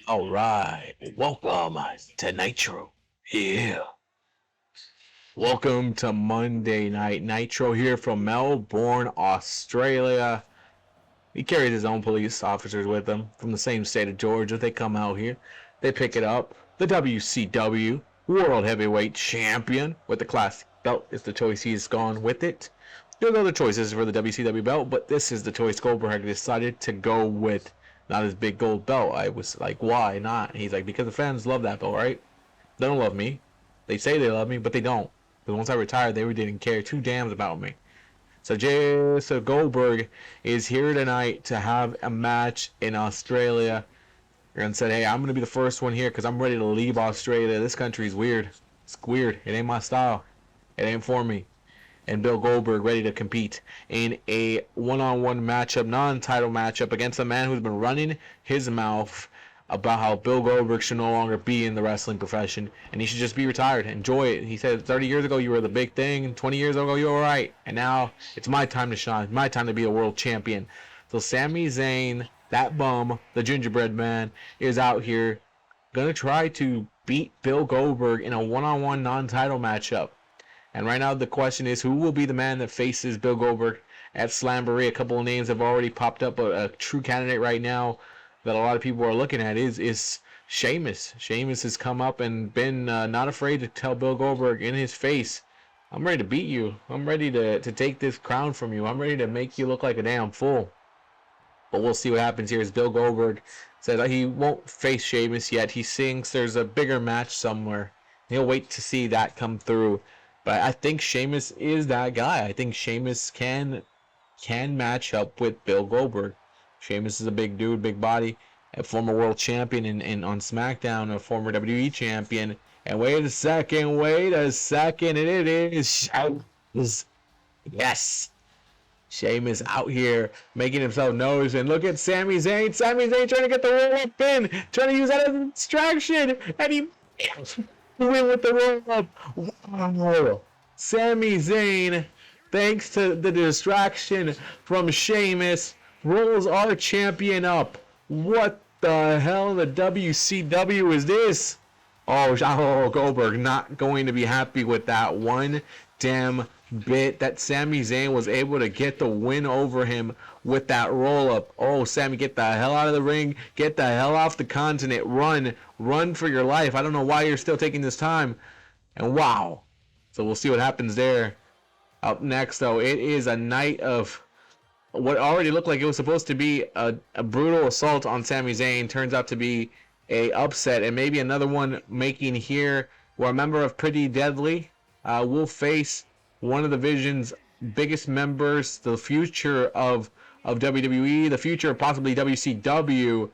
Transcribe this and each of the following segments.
Alright, welcome to Nitro. Yeah. Welcome to Monday Night Nitro here from Melbourne, Australia. He carries his own police officers with him from the same state of Georgia. They come out here, they pick it up. The WCW World Heavyweight Champion with the classic belt is the choice he's gone with it. There's other choices for the WCW belt, but this is the choice Goldberg decided to go with. Not his big gold belt. I was like, why not? And he's like, because the fans love that belt, right? They don't love me. They say they love me, but they don't. Because once I retired, they didn't care two damns about me. So Goldberg is here tonight to have a match in Australia. And said, hey, I'm going to be the first one here because I'm ready to leave Australia. This country's weird. It's weird. It ain't my style. It ain't for me. And Bill Goldberg ready to compete in a one-on-one matchup, non-title matchup against a man who's been running his mouth about how Bill Goldberg should no longer be in the wrestling profession and he should just be retired. Enjoy it. He said 30 years ago you were the big thing, 20 years ago you were right, and now it's my time to shine, my time to be a world champion. So Sami Zayn, that bum, the gingerbread man, is out here gonna try to beat Bill Goldberg in a one-on-one non-title matchup. And right now the question is, who will be the man that faces Bill Goldberg at Slamboree? A couple of names have already popped up. A true candidate right now that a lot of people are looking at is Sheamus. Sheamus has come up and been not afraid to tell Bill Goldberg in his face, I'm ready to beat you. I'm ready to take this crown from you. I'm ready to make you look like a damn fool. But we'll see what happens here as Bill Goldberg says that he won't face Sheamus yet. He thinks there's a bigger match somewhere. He'll wait to see that come through. But I think Sheamus is that guy. I think Sheamus can match up with Bill Goldberg. Sheamus is a big dude, big body, a former world champion and on SmackDown, a former WWE champion. And wait a second, and it is Sheamus. Yes. Sheamus out here making himself noticed. And look at Sami Zayn. Sami Zayn trying to get the roll-up pin, trying to use that as a distraction. And he win with the roll-up. Wow. Sami Zayn, thanks to the distraction from Sheamus, rolls our champion up. What the hell? The WCW is this? Oh, Goldberg not going to be happy with that one damn bit that Sami Zayn was able to get the win over him with that roll-up. Oh, Sami, get the hell out of the ring. Get the hell off the continent. Run for your life. I don't know why you're still taking this time. And wow. So we'll see what happens there. Up next, though, it is a night of what already looked like it was supposed to be a brutal assault on Sami Zayn. Turns out to be a upset, and maybe another one making here where a member of Pretty Deadly will face one of the Vision's biggest members, the future of WWE, the future of possibly WCW,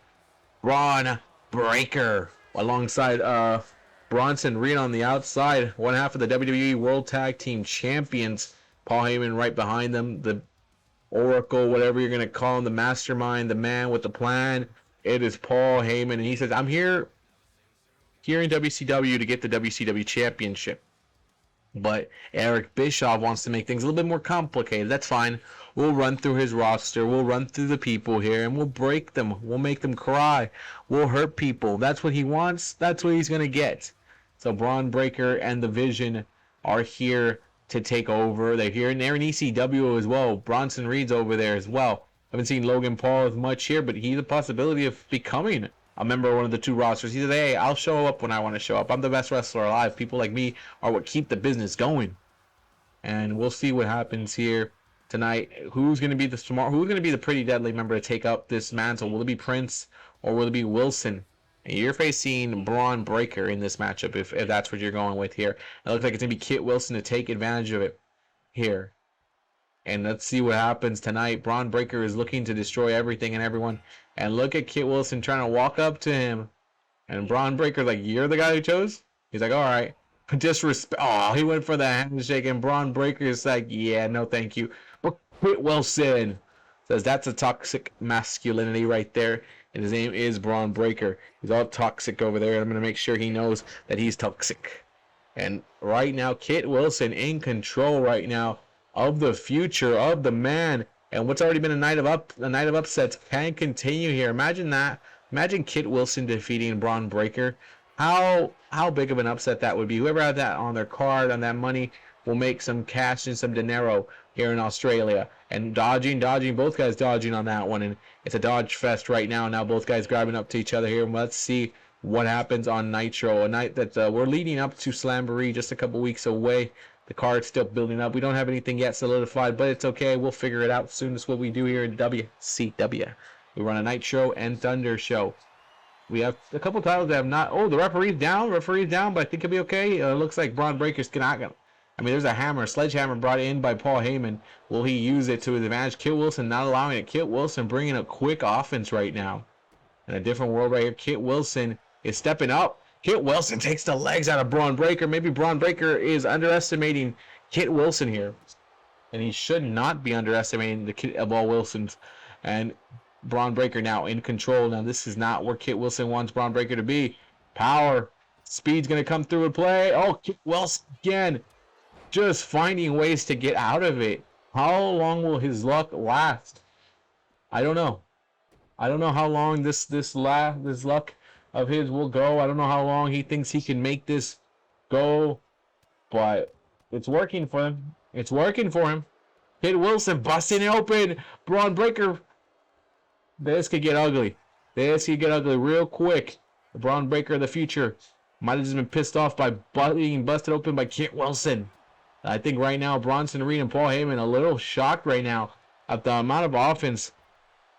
Bron Breakker, alongside Bronson Reed on the outside, one half of the WWE World Tag Team Champions. Paul Heyman right behind them, the Oracle, whatever you're going to call him, the mastermind, the man with the plan. It is Paul Heyman, and he says, I'm here in WCW to get the WCW Championship. But Eric Bischoff wants to make things a little bit more complicated. That's fine. We'll run through his roster. We'll run through the people here, and we'll break them. We'll make them cry. We'll hurt people. That's what he wants. That's what he's going to get. So Bron Breakker and the Vision are here to take over. They're here, and they're in ECW as well. Bronson Reed's over there as well. I haven't seen Logan Paul as much here, but he's a possibility of becoming a member of one of the two rosters. He says, hey, I'll show up when I want to show up. I'm the best wrestler alive. People like me are what keep the business going. And we'll see what happens here tonight. Who's going to be the Pretty Deadly member to take up this mantle? Will it be Prince or will it be Wilson? And you're facing Bron Breakker in this matchup if that's what you're going with here. It looks like it's going to be Kit Wilson to take advantage of it here. And let's see what happens tonight. Bron Breakker is looking to destroy everything and everyone. And look at Kit Wilson trying to walk up to him. And Bron Breakker's like, you're the guy who chose? He's like, all right. Disrespect. Oh, he went for the handshake. And Bron Breakker is like, yeah, no thank you. But Kit Wilson says that's a toxic masculinity right there. And his name is Bron Breakker. He's all toxic over there. I'm going to make sure he knows that he's toxic. And right now, Kit Wilson in control right now of the future of the man, and what's already been a night of upsets can continue here. Imagine that Imagine Kit Wilson defeating Bron Breakker. How big of an upset that would be. Whoever had that on their card, on that money, will make some cash and some dinero here in Australia. And dodging, both guys dodging on that one. And it's a dodge fest right now. Now both guys grabbing up to each other here. Let's see what happens on Nitro. A night that we're leading up to Slamboree, just a couple weeks away. The card's still building up. We don't have anything yet solidified, but it's okay. We'll figure it out soon. That's what we do here at WCW. We run a Night Show and Thunder Show. We have a couple titles that have not... Oh, the referee's down. Referee's down, but I think he'll be okay. Looks like Bron Breakker's not going to... I mean, there's a hammer, a sledgehammer brought in by Paul Heyman. Will he use it to his advantage? Kit Wilson not allowing it. Kit Wilson bringing a quick offense right now. In a different world right here, Kit Wilson is stepping up. Kit Wilson takes the legs out of Bron Breakker. Maybe Bron Breakker is underestimating Kit Wilson here. And he should not be underestimating the Kit of all Wilsons. And Bron Breakker now in control. Now this is not where Kit Wilson wants Bron Breakker to be. Power. Speed's going to come through and play. Oh, Kit Wilson again. Just finding ways to get out of it. How long will his luck last? I don't know. I don't know how long this luck of his will go. I don't know how long he thinks he can make this go, but it's working for him. It's working for him. Kit Wilson busting it open. Bron Breakker. This could get ugly. This could get ugly real quick. The Bron Breakker of the future might have just been pissed off by being busted open by Kit Wilson. I think right now Bronson Reed and Paul Heyman a little shocked right now at the amount of offense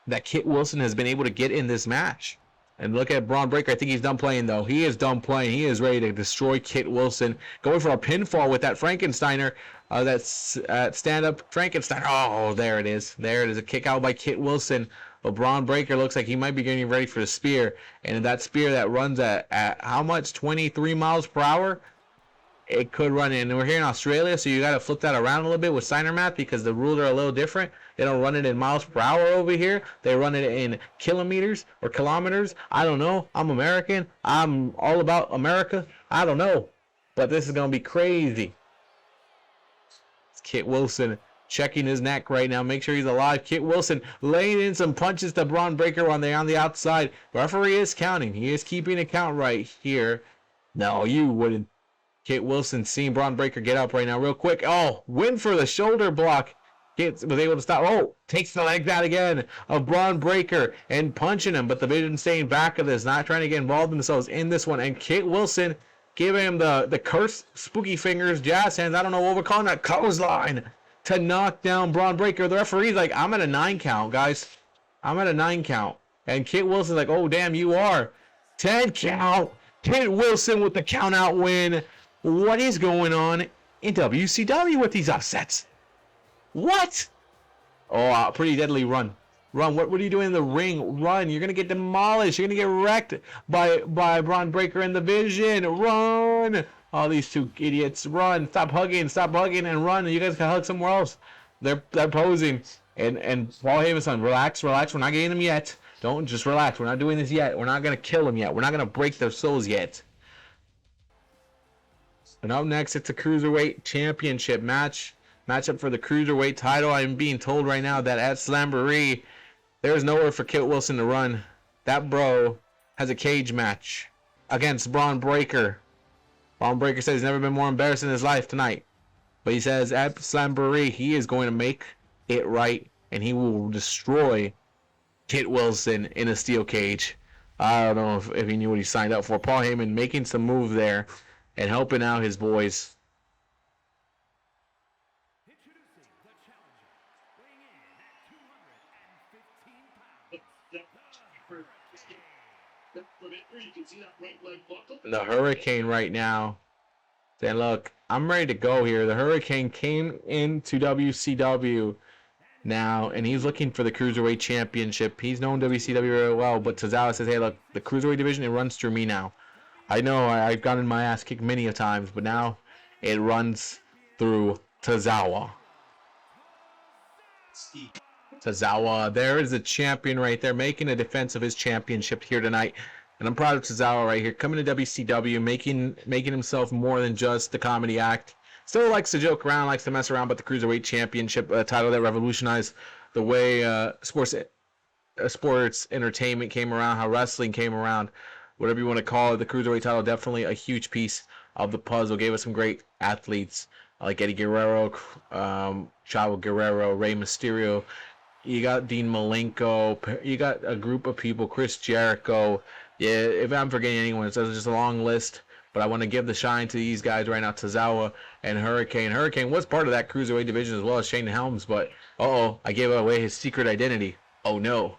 that Kit Wilson has been able to get in this match. And look at Bron Breakker. I think he's done playing, though. He is done playing. He is ready to destroy Kit Wilson. Going for a pinfall with that Frankensteiner. That's stand-up Frankensteiner. Oh, there it is. There it is. A kick out by Kit Wilson. But Bron Breakker looks like he might be getting ready for the spear. And that spear that runs at how much? 23 miles per hour? It could run in. And we're here in Australia, so you got to flip that around a little bit with signer math because the rules are a little different. They don't run it in miles per hour over here. They run it in kilometers or kilometers. I don't know. I'm American. I'm all about America. I don't know. But this is going to be crazy. It's Kit Wilson checking his neck right now. Make sure he's alive. Kit Wilson laying in some punches to Bron Breakker on the outside. Referee is counting. He is keeping a count right here. No, you wouldn't. Kit Wilson seeing Bron Breakker get up right now real quick. Oh, win for the shoulder block. Kit was able to stop. Oh, takes the legs out again of Bron Breakker and punching him. But the Vision staying back of this, not trying to get involved themselves in this one. And Kit Wilson giving him the cursed spooky fingers, jazz hands. I don't know what we're calling that. Clothesline to knock down Bron Breakker. The referee's like, I'm at a 9 count, guys. I'm at a 9 count. And Kit Wilson's like, oh, damn, you are. 10 count. Kit Wilson with the count out win. What is going on in WCW with these upsets? What? Oh, pretty deadly run. Run. What are you doing in the ring? Run. You're going to get demolished. You're going to get wrecked by Bron Breakker and the Vision. Run. All these two idiots. Run. Stop hugging, and run. You guys can hug somewhere else. They're posing. And Paul Heyman's son, relax. We're not getting them yet. Don't just relax. We're not doing this yet. We're not going to kill them yet. We're not going to break their souls yet. And up next, it's a Cruiserweight Championship matchup for the Cruiserweight title. I'm being told right now that at Slamboree, there's nowhere for Kit Wilson to run. That bro has a cage match against Bron Breakker. Bron Breakker says he's never been more embarrassed in his life tonight. But he says at Slamboree, he is going to make it right, and he will destroy Kit Wilson in a steel cage. I don't know if he knew what he signed up for. Paul Heyman making some move there and helping out his boys. The Hurricane right now saying, look, I'm ready to go here. The Hurricane came into WCW now, and he's looking for the Cruiserweight Championship. He's known WCW very well, but Tozawa says, hey, look, the Cruiserweight division, it runs through me now. I know I've gotten my ass kicked many a times, but now it runs through Tozawa. Tozawa, there is a champion right there, making a defense of his championship here tonight. And I'm proud of Tozawa right here, coming to WCW, making himself more than just the comedy act. Still likes to joke around, likes to mess around, but the Cruiserweight Championship title that revolutionized the way sports sports entertainment came around, how wrestling came around, whatever you want to call it. The Cruiserweight title, definitely a huge piece of the puzzle. Gave us some great athletes like Eddie Guerrero, Chavo Guerrero, Rey Mysterio. You got Dean Malenko. You got a group of people, Chris Jericho. Yeah, if I'm forgetting anyone, it's just a long list. But I want to give the shine to these guys right now, Tozawa and Hurricane. Hurricane was part of that Cruiserweight division as well as Shane Helms, but I gave away his secret identity. Oh no.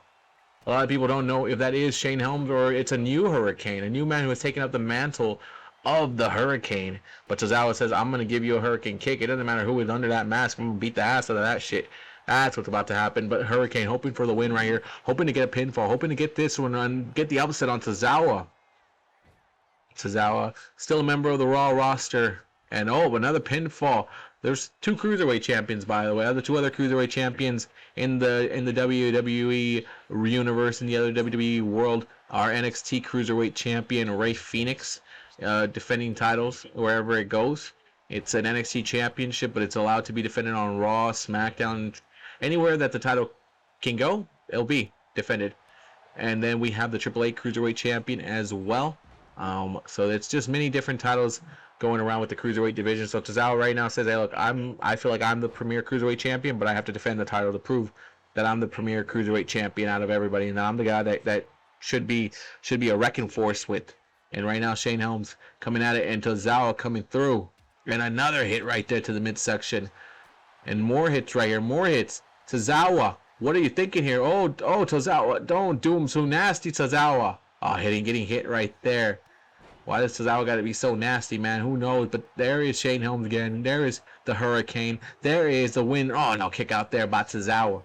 A lot of people don't know if that is Shane Helms or it's a new Hurricane, a new man who has taken up the mantle of the Hurricane. But Tozawa says, I'm going to give you a Hurricane kick. It doesn't matter who is under that mask. I'm going to beat the ass out of that shit. That's what's about to happen. But Hurricane hoping for the win right here, hoping to get a pinfall, hoping to get this one and get the upset on Tozawa. Tozawa, still a member of the Raw roster. And another pinfall. There's 2 Cruiserweight champions, by the way. The 2 other Cruiserweight champions in the WWE universe, in the other WWE world, are NXT Cruiserweight champion Rey Fenix, defending titles wherever it goes. It's an NXT championship, but it's allowed to be defended on Raw, SmackDown, anywhere that the title can go, it'll be defended. And then we have the AAA Cruiserweight champion as well. So it's just many different titles going around with the Cruiserweight division. So Tozawa right now says, hey, look, I feel like I'm the premier Cruiserweight champion, but I have to defend the title to prove that I'm the premier Cruiserweight champion out of everybody, and I'm the guy that should be a wrecking force with. And right now, Shane Helms coming at it, and Tozawa coming through. And another hit right there to the midsection. And more hits right here, more hits. Tozawa, what are you thinking here? Oh, Tozawa, don't do him so nasty, Tozawa. Getting hit right there. Why does Tozawa got to be so nasty, man? Who knows? But there is Shane Helms again. There is the Hurricane. There is the win. Oh, no, kick out there by Tozawa.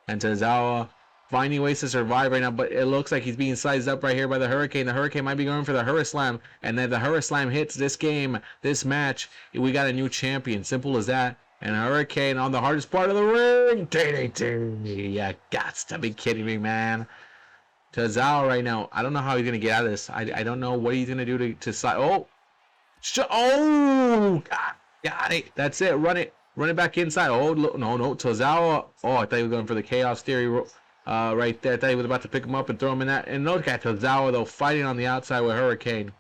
And Tozawa finding ways to survive right now, but it looks like he's being sized up right here by the Hurricane. The Hurricane might be going for the Hurricane, and then the Hurricane hits this game, this match. We got a new champion. Simple as that. And Hurricane on the hardest part of the ring. You got to be kidding me, man. Tozawa right now, I don't know how he's going to get out of this. I don't know what he's going to do to slide. Got it. That's it. Run it back inside. No. Tozawa. I thought he was going for the Chaos Theory right there. I thought he was about to pick him up and throw him in that. And look at Tozawa, though, fighting on the outside with Hurricane.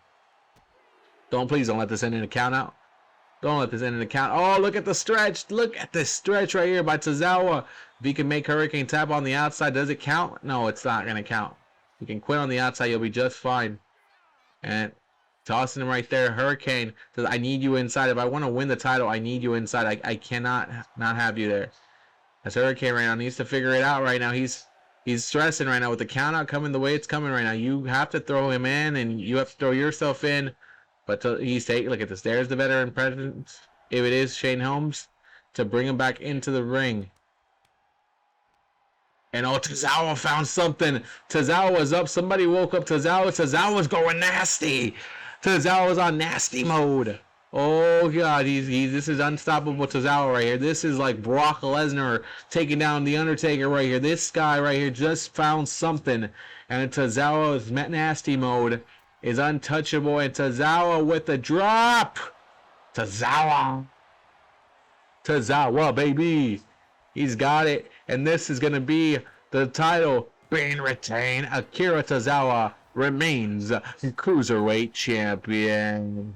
Please don't let this end in a count out. Don't let this end in a count. Oh, look at the stretch. Look at this stretch right here by Tozawa. If he can make Hurricane tap on the outside, does it count? No, it's not going to count. You can quit on the outside, you'll be just fine. And tossing him right there. Hurricane says, I need you inside. If I want to win the title, I need you inside. I cannot not have you there. As Hurricane right now needs to figure it out right now. He's stressing right now with the count out coming the way it's coming right now. You have to throw him in, and you have to throw yourself in. But he's taking, look at this. There's the veteran presence, if it is Shane Helms, to bring him back into the ring. And Tozawa found something. Tozawa was up. Somebody woke up Tozawa. Tozawa's going nasty. Tozawa's on nasty mode. Oh God, this is unstoppable Tozawa right here. This is like Brock Lesnar taking down the Undertaker right here. This guy right here just found something, and Tozawa's nasty mode is untouchable. And Tozawa with the drop. Tozawa, baby. He's got it. And this is going to be the title being retained. Akira Tozawa remains Cruiserweight champion.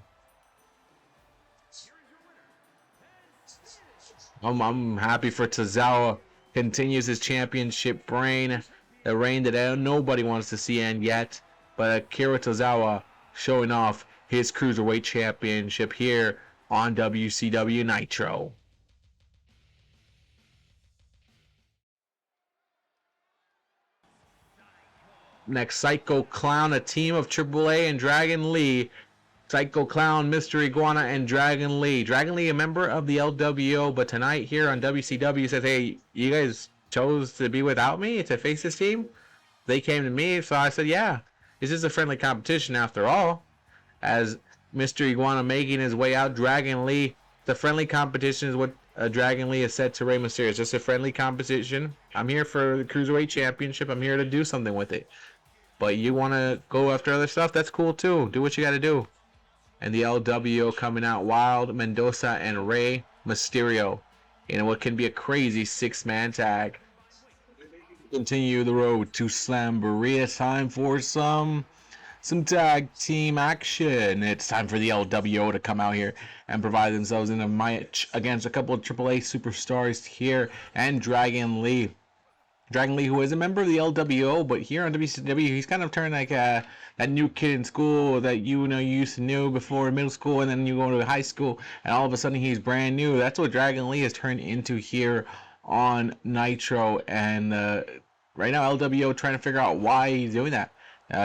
I'm happy for Tozawa. Continues his championship reign. The reign that nobody wants to see end yet. But Akira Tozawa showing off his Cruiserweight championship here on WCW Nitro. Next, Psycho Clown, a team of AAA and Dragon Lee. Psycho Clown, Mr. Iguana, and Dragon Lee. Dragon Lee, a member of the LWO, but tonight here on WCW says, hey, you guys chose to be without me to face this team? They came to me, so I said, yeah. This is a friendly competition after all. As Mr. Iguana making his way out, Dragon Lee, the friendly competition is what Dragon Lee has said to Rey Mysterio. It's just a friendly competition. I'm here for the Cruiserweight Championship. I'm here to do something with it. But you want to go after other stuff? That's cool too. Do what you got to do. And the LWO coming out wild. Mendoza and Rey Mysterio in what can be a crazy 6-man tag. Continue the road to Slamboree. It's time for some tag team action. It's time for the LWO to come out here and provide themselves in a match against a couple of AAA superstars here and Dragon Lee. Dragon Lee, who is a member of the LWO, but here on WCW, he's kind of turned like that new kid in school that you used to know before middle school, and then you go to high school, and all of a sudden he's brand new. That's what Dragon Lee has turned into here on Nitro, and right now LWO trying to figure out why he's doing that.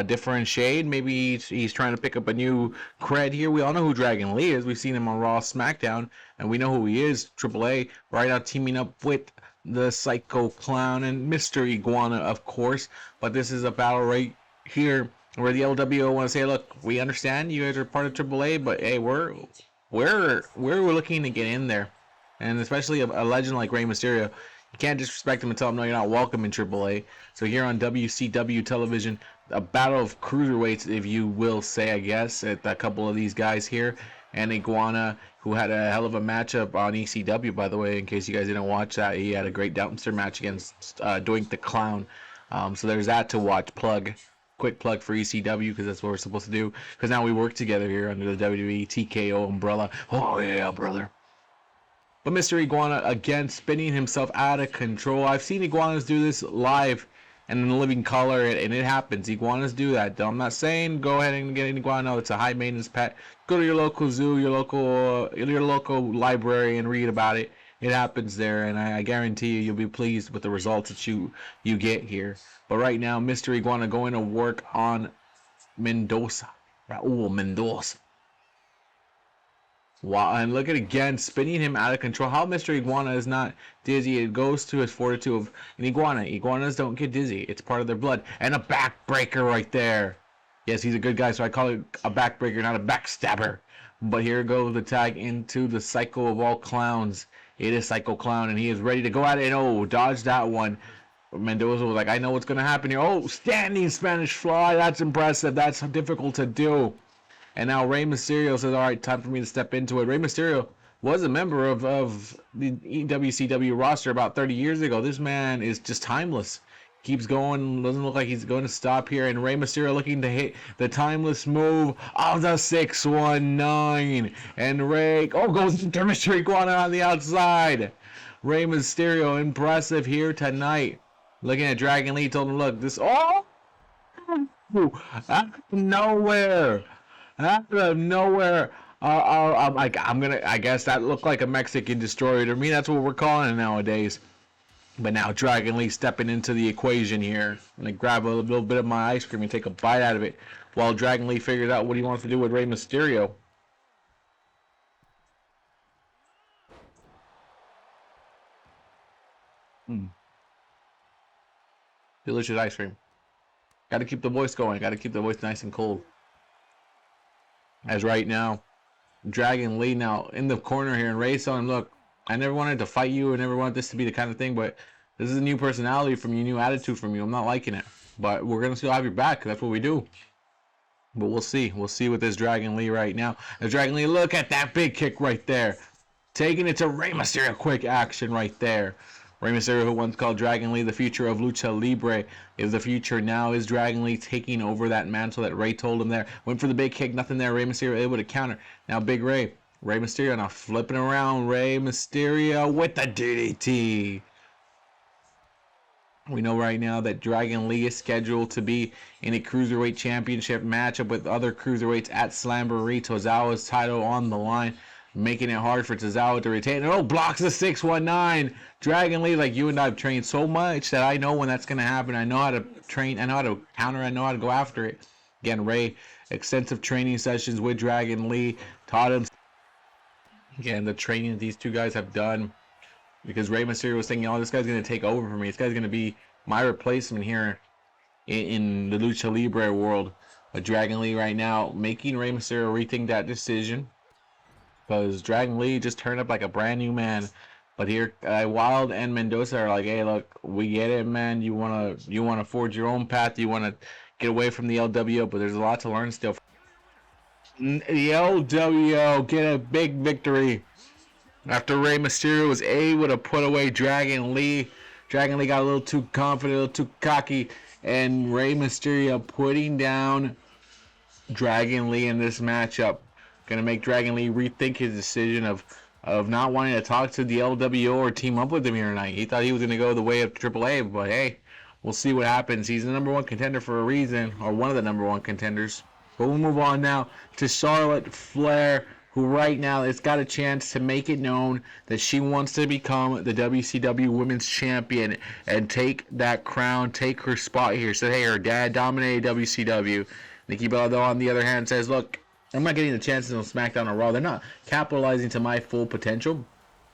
Different shade, maybe he's trying to pick up a new cred here. We all know who Dragon Lee is. We've seen him on Raw, SmackDown, and we know who he is. AAA right now teaming up with the Psycho Clown and Mr. Iguana, of course. But this is a battle right here where the LWO want to say, look, we understand you guys are part of AAA, but hey, we're looking to get in there, and especially a legend like Rey Mysterio. You can't disrespect him and tell him no, you're not welcome in AAA. So here on WCW television, a battle of cruiserweights, if you will say, I guess, at a couple of these guys here. And Iguana, who had a hell of a matchup on ECW, by the way, in case you guys didn't watch that. He had a great Downster match against Doink the Clown. So there's that to watch. Quick plug for ECW, because that's what we're supposed to do. Because now we work together here under the WWE TKO umbrella. Oh, yeah, brother. But Mr. Iguana, again, spinning himself out of control. I've seen Iguanas do this live and in living color, and it happens. Iguanas do that. I'm not saying go ahead and get an iguana. No, it's a high maintenance pet. Go to your local zoo, your local library, and read about it. It happens there, and I guarantee you'll be pleased with the results that you get here. But right now, Mr. Iguana going to work on Mendoza. Raul Mendoza. Wow, and look at again, spinning him out of control. How Mr. Iguana is not dizzy, it goes to his fortitude of an iguana. Iguanas don't get dizzy. It's part of their blood. And a backbreaker right there. Yes, he's a good guy, so I call it a backbreaker, not a backstabber. But here goes the tag into the Psycho of all clowns. It is Psycho Clown, and he is ready to go at it. Oh, dodge that one. Mendoza was like, I know what's going to happen here. Oh, standing Spanish fly. That's impressive. That's difficult to do. And now Rey Mysterio says, all right, time for me to step into it. Rey Mysterio was a member of the WCW roster about 30 years ago. This man is just timeless. Keeps going, doesn't look like he's going to stop here. And Rey Mysterio looking to hit the timeless move of the 619. And Rey, goes into Mr. Iguana on the outside. Rey Mysterio, impressive here tonight. Looking at Dragon Lee, told him, look, this, out of nowhere. Out of nowhere, I guess that looked like a Mexican destroyer to me. That's what we're calling it nowadays. But now Dragon Lee stepping into the equation here. I'm gonna grab a little bit of my ice cream and take a bite out of it, while Dragon Lee figures out what he wants to do with Rey Mysterio. Delicious ice cream. Got to keep the voice going. Got to keep the voice nice and cold. As right now, Dragon Lee now in the corner here, and Rey's telling him, look, I never wanted to fight you. I never wanted this to be the kind of thing, but this is a new personality from you, new attitude from you. I'm not liking it. But we're going to still have your back, because that's what we do. But we'll see. We'll see with this Dragon Lee right now. As Dragon Lee, look at that big kick right there. Taking it to Rey Mysterio. Quick action right there. Rey Mysterio, who once called Dragon Lee the future of Lucha Libre, is the future now. Is Dragon Lee taking over that mantle that Rey told him there? Went for the big kick, nothing there. Rey Mysterio able to counter. Now Big Rey Mysterio now flipping around. Rey Mysterio with the DDT. We know right now that Dragon Lee is scheduled to be in a Cruiserweight Championship matchup with other Cruiserweights at Slamboree. Tozawa's title on the line, making it hard for Tozawa to retain. Oh, blocks the 619. Dragon Lee, like you and I have trained so much that I know when that's going to happen. I know how to train. I know how to counter. I know how to go after it. Again, Rey, extensive training sessions with Dragon Lee. Taught him. Again, the training that these two guys have done. Because Rey Mysterio was thinking, this guy's going to take over for me. This guy's going to be my replacement here in the Lucha Libre world. But Dragon Lee right now making Rey Mysterio rethink that decision. Because Dragon Lee just turned up like a brand new man. But here, Wild and Mendoza are like, hey, look, we get it, man. You wanna forge your own path. You wanna get away from the LWO, but there's a lot to learn still. The LWO get a big victory after Rey Mysterio was able to put away Dragon Lee Dragon Lee got a little too confident, a little too cocky, and Rey Mysterio putting down Dragon Lee in this matchup. Gonna make Dragon Lee rethink his decision of not wanting to talk to the LWO or team up with him here tonight. He thought he was gonna go the way of AAA, but hey, we'll see what happens. He's the #1 contender for a reason, or one of the #1 contenders. But we'll move on now to Charlotte Flair, who right now has got a chance to make it known that she wants to become the WCW Women's Champion and take that crown, take her spot here. So hey, her dad dominated WCW. Nikki Bella, though, on the other hand, says, look, I'm not getting the chances on SmackDown or Raw. They're not capitalizing to my full potential.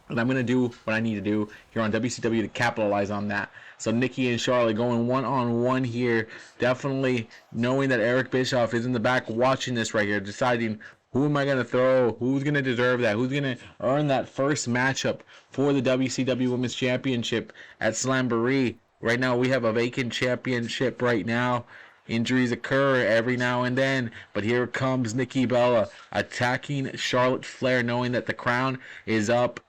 And I'm going to do what I need to do here on WCW to capitalize on that. So Nikki and Charlotte going one-on-one here. Definitely knowing that Eric Bischoff is in the back watching this right here. Deciding who am I going to throw? Who's going to deserve that? Who's going to earn that first matchup for the WCW Women's Championship at Slamboree? Right now we have a vacant championship right now. Injuries occur every now and then, but here comes Nikki Bella attacking Charlotte Flair, knowing that the crown is up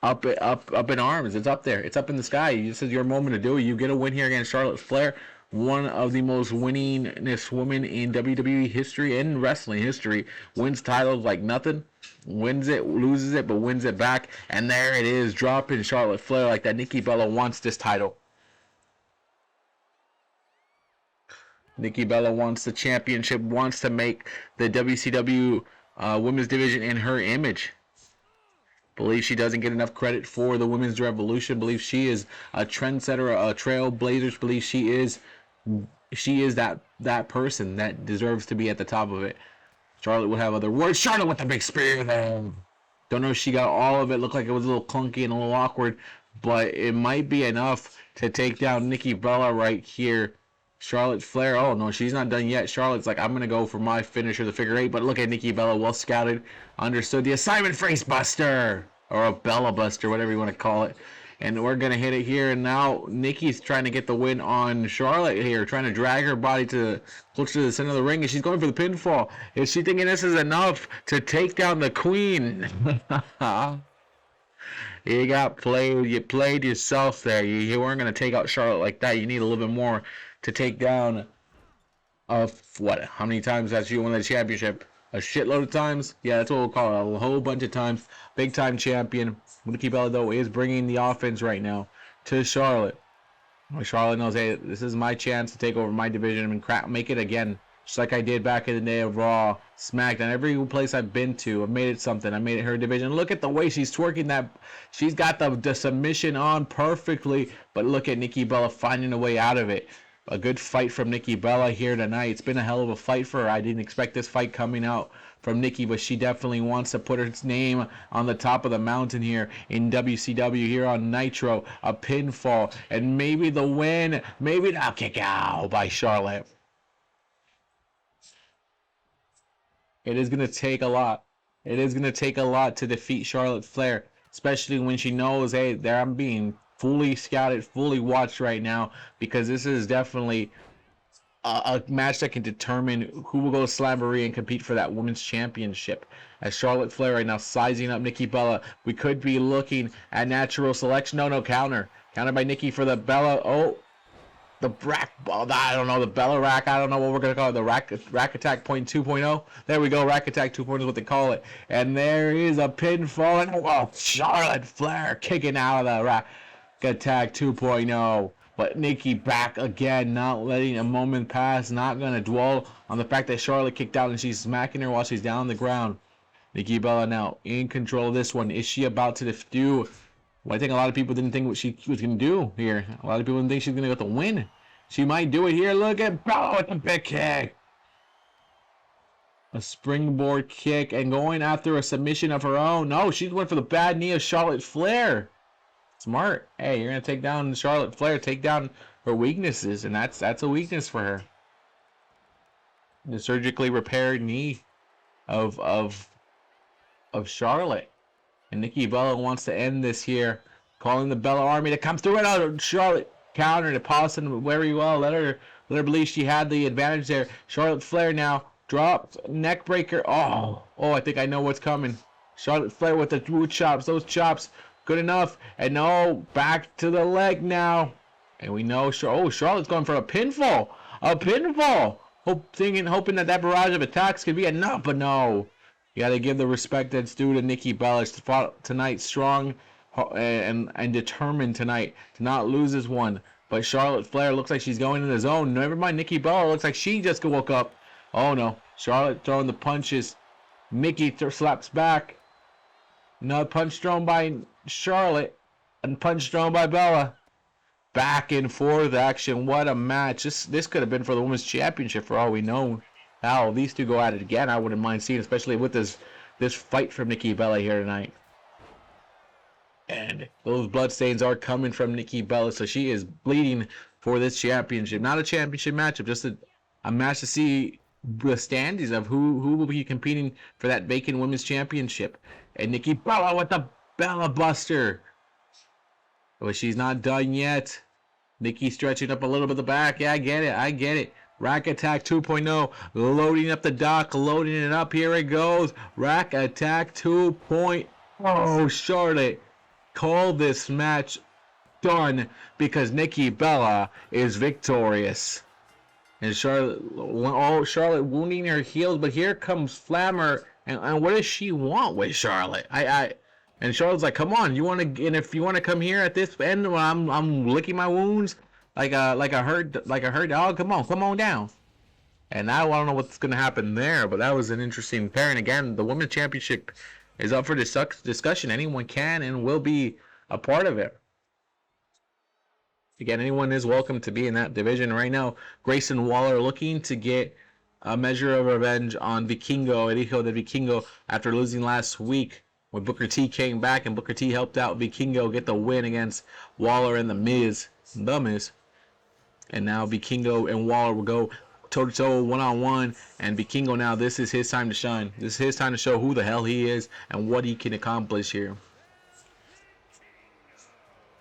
in arms. It's up there. It's up in the sky. This is your moment to do it. You get a win here against Charlotte Flair, one of the most winningest women in WWE history and wrestling history. Wins titles like nothing. Wins it, loses it, but wins it back. And there it is, dropping Charlotte Flair like that. Nikki Bella wants this title. Nikki Bella wants the championship, wants to make the WCW women's division in her image. Believes she doesn't get enough credit for the women's revolution. Believes she is a trendsetter, a trailblazer. Believes she is that person that deserves to be at the top of it. Charlotte would have other words. Charlotte with the big spear there. Don't know if she got all of it. Looked like it was a little clunky and a little awkward, but it might be enough to take down Nikki Bella right here. Charlotte Flair, oh no, she's not done yet. Charlotte's like, I'm going to go for my finisher, the figure 8. But look at Nikki Bella, well scouted, understood the assignment, face buster, or a Bella buster, whatever you want to call it. And we're going to hit it here. And now Nikki's trying to get the win on Charlotte here, trying to drag her body closer to the center of the ring. And she's going for the pinfall. Is she thinking this is enough to take down the queen? You got played. You played yourself there. You weren't going to take out Charlotte like that. You need a little bit more to take down what? How many times has she won the championship? A shitload of times? Yeah, that's what we'll call it. A whole bunch of times. Big time champion. Nikki Bella, though, is bringing the offense right now to Charlotte. Charlotte knows, hey, this is my chance to take over my division and make it again. Just like I did back in the day of Raw, SmackDown. Every place I've been to, I've made it something. I made it her division. Look at the way she's twerking that. She's got the submission on perfectly. But look at Nikki Bella finding a way out of it. A good fight from Nikki Bella here tonight. It's been a hell of a fight for her. I didn't expect this fight coming out from Nikki, but she definitely wants to put her name on the top of the mountain here in WCW here on Nitro. A pinfall and maybe the win. Maybe the kick out by Charlotte. It is going to take a lot. It is going to take a lot to defeat Charlotte Flair, especially when she knows, hey, there I'm being fully scouted, fully watched right now, because this is definitely a match that can determine who will go to Slamboree and compete for that women's championship. As Charlotte Flair right now sizing up Nikki Bella, we could be looking at natural selection. No, counter. Counter by Nikki for the Bella. Oh, the rack. I don't know, the Bella rack. I don't know what we're going to call it. The rack attack point 2.0. There we go. Rack attack 2.0 is what they call it. And there is a pinfall. And oh, Charlotte Flair kicking out of the rack attack 2.0. But Nikki back again, not letting a moment pass, not going to dwell on the fact that Charlotte kicked out and she's smacking her while she's down on the ground. Nikki Bella now in control of this one. Is she about to do what I think a lot of people didn't think what she was going to do here? A lot of people didn't think she was going to get the win. She might do it here. Look at Bella with the big kick. A springboard kick and going after a submission of her own. No, she went for the bad knee of Charlotte Flair. Smart. Hey, you're going to take down Charlotte Flair, take down her weaknesses, and that's a weakness for her. The surgically repaired knee of Charlotte. And Nikki Bella wants to end this here, calling the Bella Army to come through it. Oh, Charlotte countered it, pausing very well. Let her believe she had the advantage there. Charlotte Flair now dropped neck breaker. Oh, I think I know what's coming. Charlotte Flair with the root chops. Those chops Good enough. And no, back to the leg now. And we know, Charlotte's going for a pinfall. A pinfall. Hoping that barrage of attacks could be enough, but no. You got to give the respect that's due to Nikki Bella. She fought tonight strong and determined tonight to not lose this one. But Charlotte Flair looks like she's going in the zone. Never mind, Nikki Bella looks like she just woke up. Oh no, Charlotte throwing the punches. Nikki slaps back. Another punch thrown by Charlotte. And punch thrown by Bella. Back and forth action. What a match. This could have been for the Women's Championship for all we know. How these two go at it again, I wouldn't mind seeing, especially with this fight from Nikki Bella here tonight. And those bloodstains are coming from Nikki Bella, so she is bleeding for this championship. Not a championship matchup, just a match to see the standings of who will be competing for that vacant Women's Championship. And Nikki Bella with the Bella Buster. But she's not done yet. Nikki stretching up a little bit of the back. Yeah, I get it. Rack Attack 2.0. Loading up the dock. Loading it up. Here it goes. Rack Attack 2.0. Charlotte called this match done because Nikki Bella is victorious. And Charlotte wounding her heels. But here comes Flammer. And what does she want with Charlotte? And Charlotte's like, come on, and if you want to come here at this end when I'm licking my wounds like a hurt dog, come on down. And now I don't know what's gonna happen there, but that was an interesting pairing. Again, the Women's Championship is up for discussion. Anyone can and will be a part of it. Again, anyone is welcome to be in that division right now. Grayson Waller looking to get a measure of revenge on Vikingo, Hijo the Vikingo, after losing last week. When Booker T came back and Booker T helped out Vikingo get the win against Waller and The Miz. And now Vikingo and Waller will go toe-to-toe, one-on-one. And Vikingo now, this is his time to shine. This is his time to show who the hell he is and what he can accomplish here.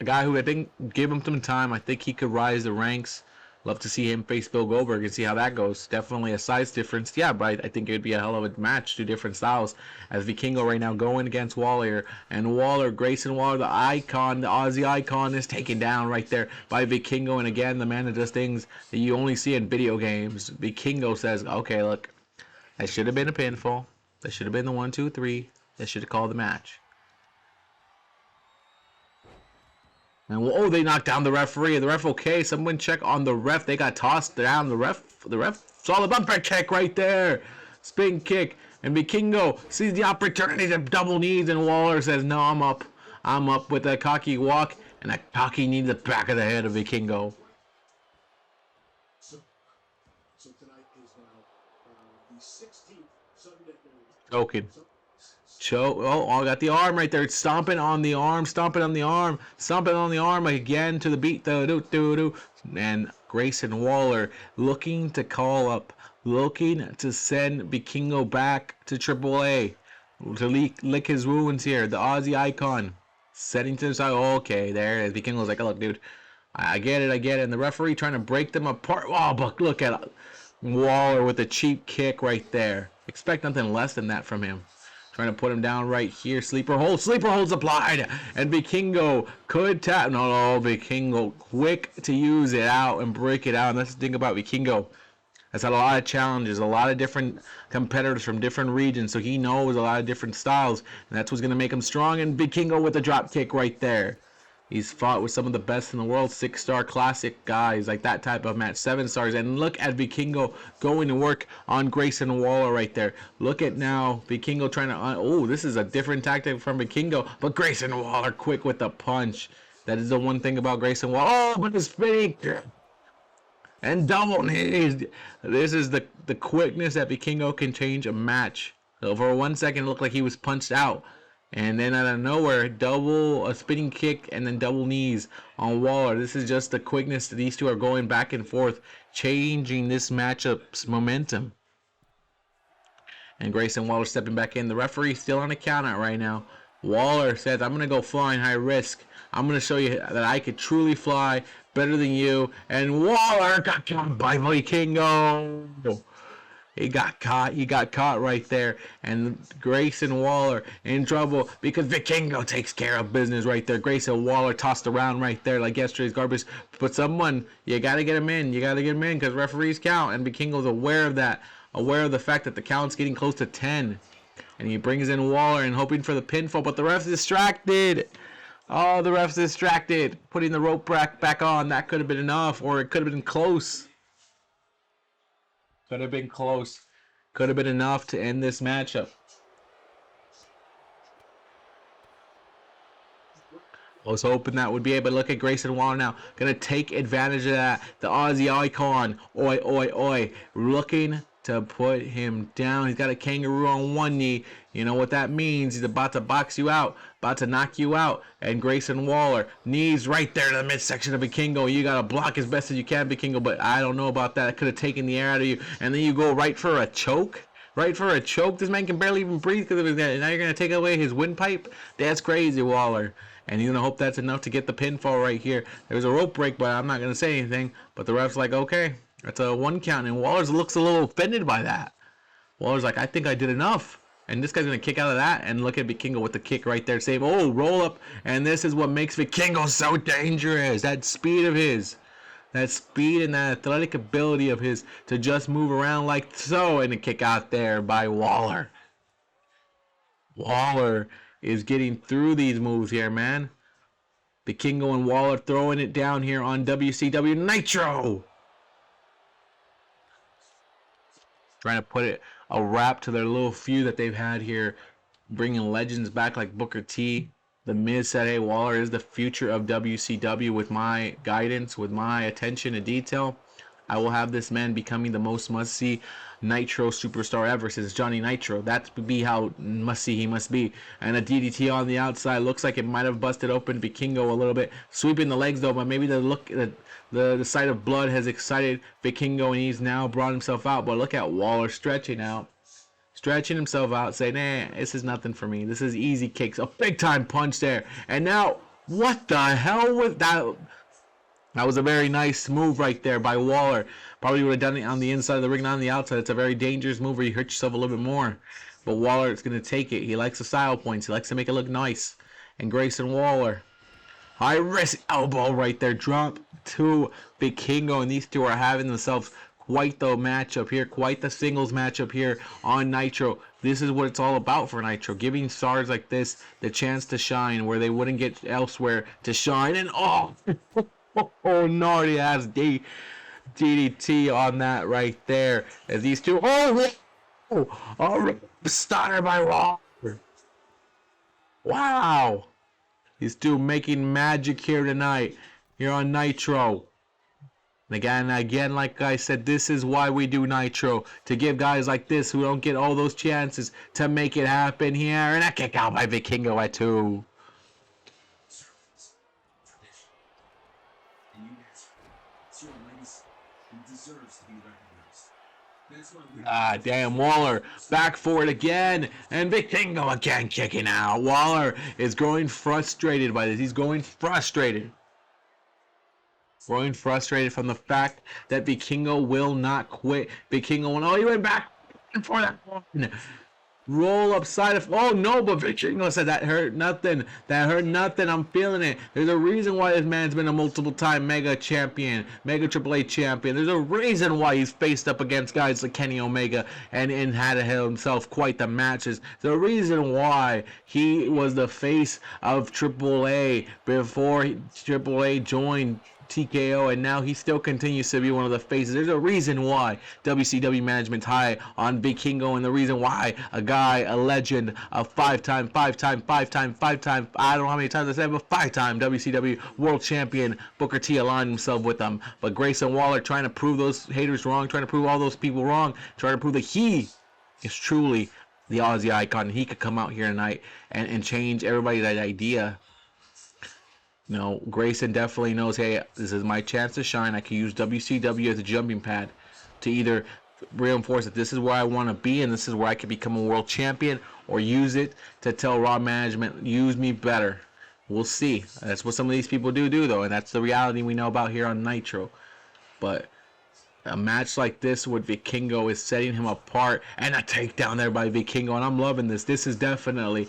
A guy who I think, give him some time, I think he could rise the ranks. Love to see him face Bill Goldberg and see how that goes. Definitely a size difference. Yeah, but I think it would be a hell of a match. Two different styles. As Vikingo right now going against Waller. And Waller, Grayson Waller, the icon, the Aussie icon, is taken down right there by Vikingo. And again, the man that does things that you only see in video games. Vikingo says, okay, look, that should have been a pinfall. That should have been the 1, 2, 3. That should have called the match. And they knocked down the referee. The ref okay. Someone check on the ref. They got tossed down. The ref saw the bumper kick right there. Spin kick. And Vikingo sees the opportunity to double knees. And Waller says, no, I'm up. I'm up with a cocky walk. And a cocky knee to the back of the head of Vikingo. So tonight is now the 16th Sunday. Okay. I got the arm right there. It's stomping on the arm again to the beat. And Grayson Waller looking to call up, looking to send Vikingo back to AAA to lick his wounds here. The Aussie icon setting to the side. Okay, there it is. Vikingo's like, look, dude, I get it. And the referee trying to break them apart. Oh, but look at Waller with a cheap kick right there. Expect nothing less than that from him. Trying to put him down right here. Sleeper holds applied. And Vikingo could tap. No, Vikingo quick to use it out and break it out. And that's the thing about Vikingo. Has had a lot of challenges, a lot of different competitors from different regions. So he knows a lot of different styles. And that's what's going to make him strong. And Vikingo with a drop kick right there. He's fought with some of the best in the world, 6-star classic guys, like that type of match, 7 stars. And look at Vikingo going to work on Grayson Waller right there. Look at now Vikingo trying to, this is a different tactic from Vikingo, but Grayson Waller quick with the punch. That is the one thing about Grayson Waller. Oh, but the spinning and double knees. This is the quickness that Vikingo can change a match. So for 1 second, it looked like he was punched out. And then out of nowhere, a spinning kick and then double knees on Waller. This is just the quickness that these two are going back and forth, changing this matchup's momentum. And Grayson Waller stepping back in. The referee still on a count out right now. Waller says, I'm going to go flying high risk. I'm going to show you that I could truly fly better than you. And Waller got killed by Vikingo. He got caught. He got caught right there. And Grayson Waller in trouble because Vikingo takes care of business right there. Grayson Waller tossed around right there like yesterday's garbage. But someone, you got to get him in. You got to get him in because referees count. And Vikingo's aware of that. Aware of the fact that the count's getting close to 10. And he brings in Waller and hoping for the pinfall. But the ref's distracted. Oh, the ref's distracted. Putting the rope back on. That could have been enough. Or it could have been close. Could have been close. Could have been enough to end this matchup. I was hoping that would be able to look at Grayson Waller now. Gonna take advantage of that. The Aussie icon. Oi, oi, oi. Looking to put him down. He's got a kangaroo on one knee. You know what that means. He's about to box you out. About to knock you out. And Grayson Waller. Knees right there in the midsection of Vikingo. You got to block as best as you can, Vikingo. But I don't know about that. It could have taken the air out of you. And then you go right for a choke. Right for a choke. This man can barely even breathe because of that. Now you're going to take away his windpipe? That's crazy, Waller. And you're going to hope that's enough to get the pinfall right here. There's a rope break, but I'm not going to say anything. But the ref's like, okay. That's a 1 count, and Waller looks a little offended by that. Waller's like, I think I did enough. And this guy's going to kick out of that, and look at Vikingo with the kick right there. Save, oh, roll up, and this is what makes Vikingo so dangerous. That speed of his. That speed and that athletic ability of his to just move around like so, and a kick out there by Waller. Waller is getting through these moves here, man. Vikingo and Waller throwing it down here on WCW Nitro. Trying to put a wrap to their little feud that they've had here, bringing legends back like Booker T. The Miz said, hey, Waller is the future of WCW with my guidance, with my attention to detail. I will have this man becoming the most must-see Nitro superstar ever since Johnny Nitro. That would be how must-see he must be. And a DDT on the outside. Looks like it might have busted open Vikingo a little bit. Sweeping the legs, though, but maybe the sight of blood has excited Vikingo, and he's now brought himself out. But look at Waller stretching out. Stretching himself out, saying, nah, this is nothing for me. This is easy kicks. A big-time punch there. And now, what the hell was that? That was a very nice move right there by Waller. Probably would have done it on the inside of the ring, not on the outside. It's a very dangerous move where you hurt yourself a little bit more. But Waller is going to take it. He likes the style points. He likes to make it look nice. And Grayson Waller. High risk elbow right there. Drop to Vikingo. And these two are having themselves quite the matchup here. Quite the singles matchup here on Nitro. This is what it's all about for Nitro. Giving stars like this the chance to shine where they wouldn't get elsewhere to shine. And oh, oh, naughty ass DDT on that right there. As these two, stunner by Waller. Wow. These two making magic here tonight, here on Nitro. And again, like I said, this is why we do Nitro. To give guys like this who don't get all those chances to make it happen here. And a kick out by Vikingo at 2. Ah, damn, Waller back for it again, and Vikingo again kicking out. Waller is growing frustrated by this. He's growing frustrated. Growing frustrated from the fact that Vikingo will not quit. Vikingo, he went back for that one. Roll upside of, oh no, but Vikingo said that hurt nothing. That hurt nothing. I'm feeling it. There's a reason why this man's been a multiple time mega champion, mega AAA champion. There's a reason why he's faced up against guys like Kenny Omega and had himself quite the matches. There's a reason why he was the face of AAA before AAA joined TKO, and now he still continues to be one of the faces. There's a reason why WCW management's high on Vikingo, and the reason why a guy, a legend, a five-time, I don't know how many times I said, but 5-time WCW World Champion Booker T aligned himself with them. But Grayson Waller trying to prove those haters wrong, trying to prove all those people wrong, trying to prove that he is truly the Aussie icon. He could come out here tonight and change everybody's idea. You know, Grayson definitely knows, hey, this is my chance to shine. I can use WCW as a jumping pad to either reinforce that this is where I want to be and this is where I can become a world champion, or use it to tell Raw management, use me better. We'll see. That's what some of these people do though, and that's the reality we know about here on Nitro. But a match like this with Vikingo is setting him apart, and a takedown there by Vikingo, and I'm loving this. This is definitely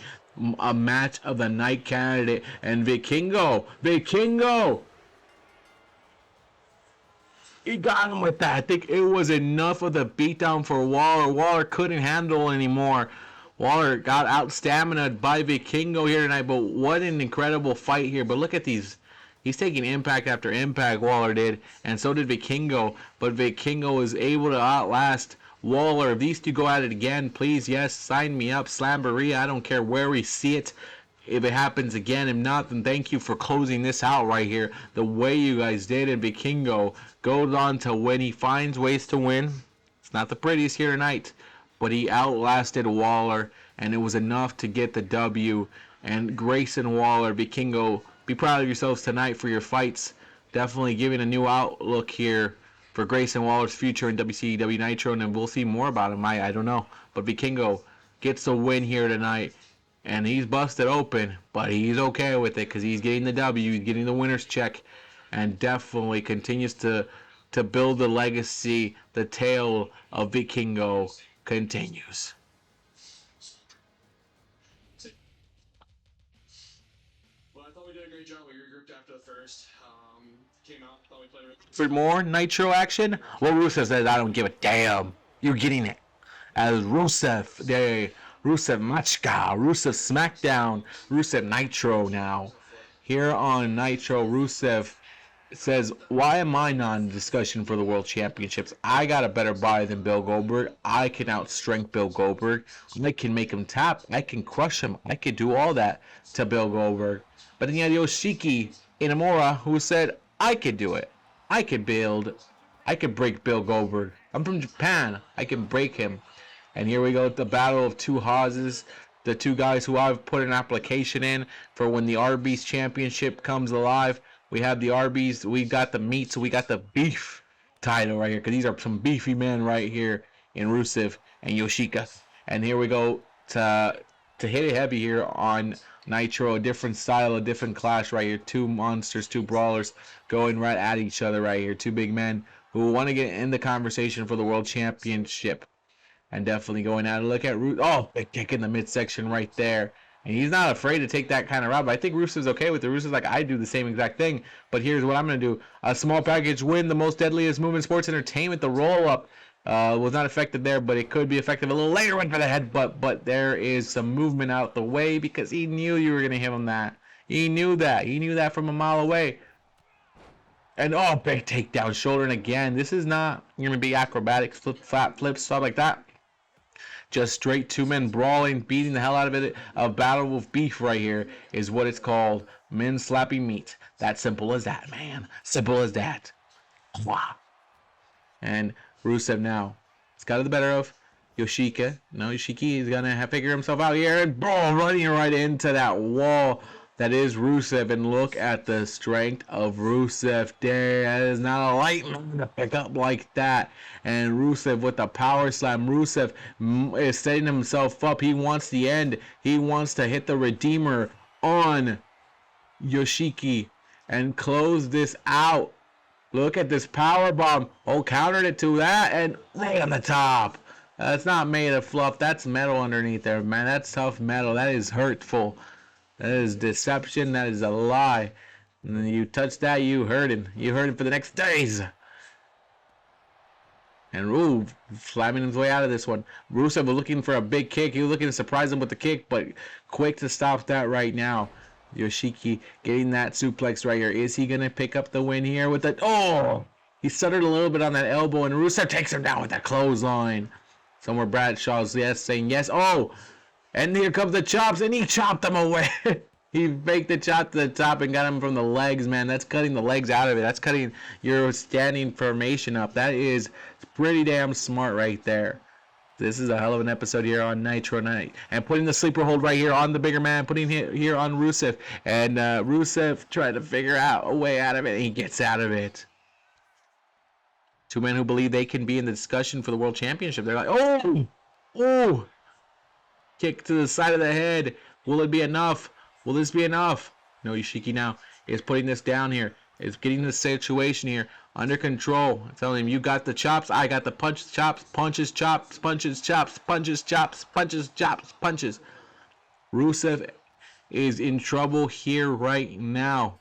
a match of the night candidate, and Vikingo, he got him with that. I think it was enough of the beatdown for Waller. Waller couldn't handle anymore. Waller got out stamina'd by Vikingo here tonight, but what an incredible fight here. But look at these. He's taking impact after impact, Waller did, and so did Vikingo. But Vikingo was able to outlast Waller. If these two go at it again, please, yes, sign me up. Slamboree, I don't care where we see it. If it happens again, if not, then thank you for closing this out right here. The way you guys did, and Vikingo goes on to win. He finds ways to win. It's not the prettiest here tonight, but he outlasted Waller, and it was enough to get the W. And Grayson, Waller, Vikingo, be proud of yourselves tonight for your fights. Definitely giving a new outlook here for Grayson Waller's future in WCW Nitro, and then we'll see more about him. I don't know. But Vikingo gets a win here tonight, and he's busted open, but he's okay with it because he's getting the W, he's getting the winner's check, and definitely continues to build the legacy. The tale of Vikingo continues. Well, I thought we did a great job. We regrouped after the first. Came out, thought we played For more Nitro action, well, Rusev says, I don't give a damn. You're getting it. As Rusev Machka, Rusev SmackDown, Rusev Nitro now. Here on Nitro, Rusev says, why am I not in discussion for the World Championships? I got a better body than Bill Goldberg. I can outstrength Bill Goldberg. I can make him tap. I can crush him. I can do all that to Bill Goldberg. But then you had Yoshiki Inamura, who said, I could do it. I could break Bill Goldberg. I'm from Japan. I can break him. And here we go with the battle of two Hauses. The two guys who I've put an application in for when the Arby's Championship comes alive. We have the Arby's. We got the meat, so we got the beef title right here. Because these are some beefy men right here in Rusev and Yoshika. And here we go to hit it heavy here on Nitro. A different style, a different clash right here. Two monsters, two brawlers going right at each other right here. Two big men who want to get in the conversation for the World Championship. And definitely going at it. Look at Rusev. Oh, big kick in the midsection right there. And he's not afraid to take that kind of route. But I think Rusev's okay with it. Rusev's like, I do the same exact thing. But here's what I'm going to do. A small package win. The most deadliest move in sports entertainment. The roll-up was not effective there. But it could be effective a little later. Went for the headbutt. But there is some movement out the way. Because he knew you were going to hit him that. He knew that. He knew that from a mile away. And oh, big takedown. Shoulder. And again, this is not going to be acrobatics, flat flips, stuff like that. Just straight two men brawling, beating the hell out of it. A battle of beef right here is what it's called. Men slapping meat. That simple as that, man. Simple as that. Wow. And Rusev now. It's got the better of Yoshika. No, Yoshiki is going to figure himself out here. And boom, running right into that wall. That is Rusev, and look at the strength of Rusev there. That is not a light man to pick up like that. And Rusev with the power slam. Rusev is setting himself up. He wants the end. He wants to hit the Redeemer on Yoshiki and close this out. Look at this power bomb. Oh, countered it to that, and right on the top. That's not made of fluff. That's metal underneath there, man. That's tough metal. That is hurtful. That is deception. That is a lie. And you touch that, you hurt him. You hurt him for the next days. And ooh, slamming his way out of this one. Rusev was looking for a big kick. He was looking to surprise him with the kick, but quick to stop that right now. Yoshiki getting that suplex right here. Is he going to pick up the win here with the... Oh! He stuttered a little bit on that elbow, and Rusev takes him down with that clothesline. Somewhere Bradshaw's yes, saying yes. Oh! And here comes the chops, and he chopped them away. He faked the chop to the top and got him from the legs, man. That's cutting the legs out of it. That's cutting your standing formation up. That is pretty damn smart right there. This is a hell of an episode here on Nitro Night. And putting the sleeper hold right here on the bigger man. Putting it here on Rusev. And Rusev trying to figure out a way out of it. And he gets out of it. Two men who believe they can be in the discussion for the World Championship. They're like, oh! Oh! Kick to the side of the head. Will it be enough? Will this be enough? No, Yoshiki now is putting this down here. Is getting the situation here. under control. I'm telling him, you got the chops, I got the punch chops, punches chops, punches chops, punches chops, punches chops, punches. Rusev is in trouble here right now.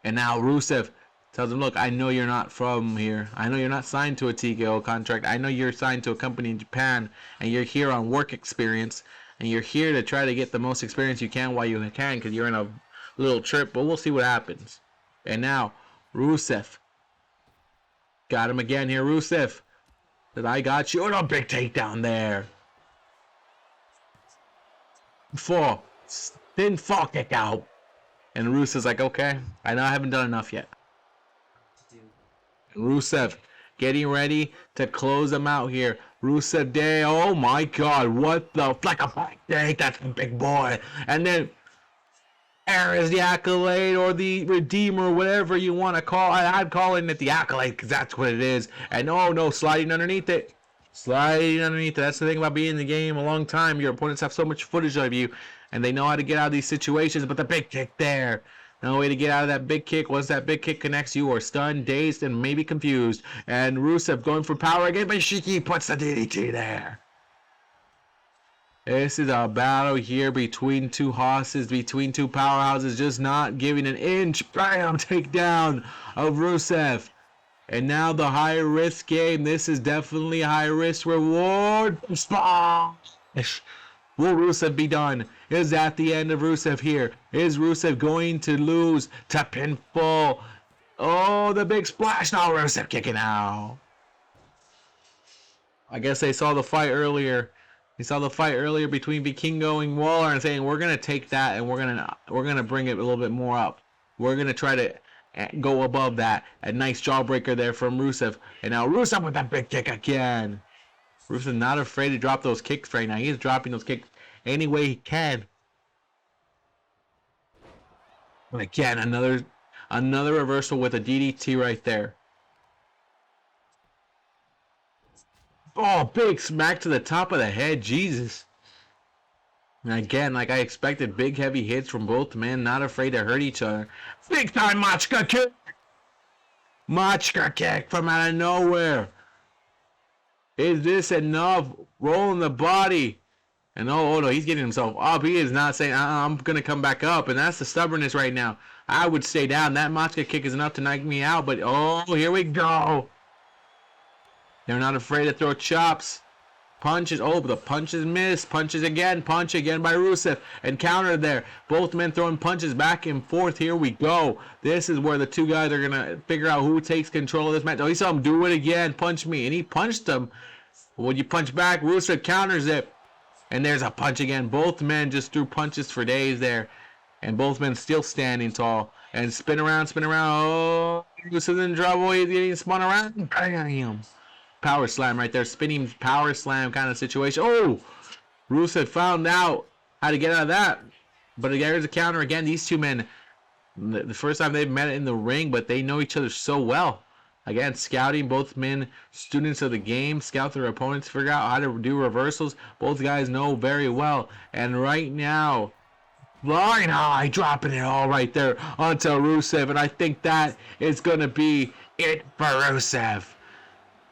And now Rusev tells him, look, I know you're not from here. I know you're not signed to a TKO contract. I know you're signed to a company in Japan, and you're here on work experience, and you're here to try to get the most experience you can while you can, because you're in a little trip, but we'll see what happens. And now, Rusev. Got him again here, Rusev. That I got you. Oh, no, big takedown there. 4. Spin fall kick out. And Rusev's like, okay, I know I haven't done enough yet. And Rusev getting ready to close him out here. Rusev Day, oh my god, what the, like a back day, that's a big boy. And then there is the Accolade or the Redeemer, whatever you want to call it. I'm calling it the Accolade because that's what it is. And oh no, sliding underneath it. Sliding underneath it. That's the thing about being in the game a long time. Your opponents have so much footage of you, and they know how to get out of these situations. But the big kick there. No way to get out of that big kick. Once that big kick connects, you are stunned, dazed, and maybe confused. And Rusev going for power again, but Shiki puts the DDT there. This is a battle here between two horses, between two powerhouses, just not giving an inch. Bam! Takedown of Rusev. And now the high risk game. This is definitely high risk reward. Splash! Will Rusev be done? Is that the end of Rusev here? Is Rusev going to lose to pinfall? Oh, the big splash. Now Rusev kicking out. I guess they saw the fight earlier. We saw the fight earlier between Vikingo and Waller and saying, we're going to take that and we're going to bring it a little bit more up. We're going to try to go above that. A nice jawbreaker there from Rusev. And now Rusev with that big kick again. Rusev not afraid to drop those kicks right now. He's dropping those kicks any way he can. And again, another reversal with a DDT right there. Oh, big smack to the top of the head. Jesus. And again, like I expected, big heavy hits from both men, not afraid to hurt each other. Big time Machka kick. Machka kick from out of nowhere. Is this enough? Rolling the body. And oh no, he's getting himself up. He is not saying, I'm going to come back up. And that's the stubbornness right now. I would stay down. That Machka kick is enough to knock me out. But oh, here we go. They're not afraid to throw chops. Punches. Oh, but the punches miss. Punches again. Punch again by Rusev. And counter there. Both men throwing punches back and forth. Here we go. This is where the two guys are going to figure out who takes control of this match. Oh, he saw him do it again. Punch me. And he punched him. When you punch back, Rusev counters it. And there's a punch again. Both men just threw punches for days there. And both men still standing tall. And spin around, spin around. Oh, Rusev's in trouble. He's getting spun around. Bam. Power slam right there. Spinning power slam kind of situation. Oh! Rusev found out how to get out of that. But there's a counter again. These two men, the first time they've met in the ring, but they know each other so well. Again, scouting, both men, students of the game, scout their opponents, figure out how to do reversals. Both guys know very well. And right now, flying high, dropping it all right there onto Rusev. And I think that is going to be it for Rusev.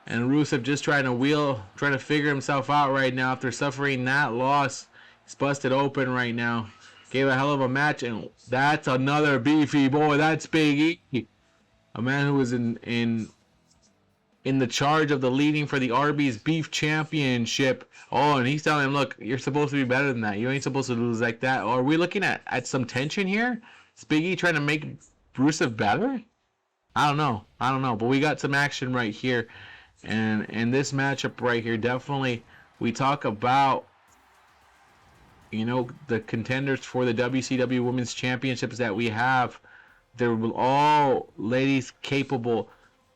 And Rusev just trying to figure himself out right now after suffering that loss. He's busted open right now. Gave a hell of a match, and that's another beefy boy. That's Big E. A man who was in the charge of the leading for the Arby's Beef Championship. Oh, and he's telling him, look, you're supposed to be better than that. You ain't supposed to lose like that. Or are we looking at some tension here? Is Big E trying to make Rusev better? I don't know. But we got some action right here. And this matchup right here, definitely, we talk about, the contenders for the WCW Women's Championships that we have. They're all ladies capable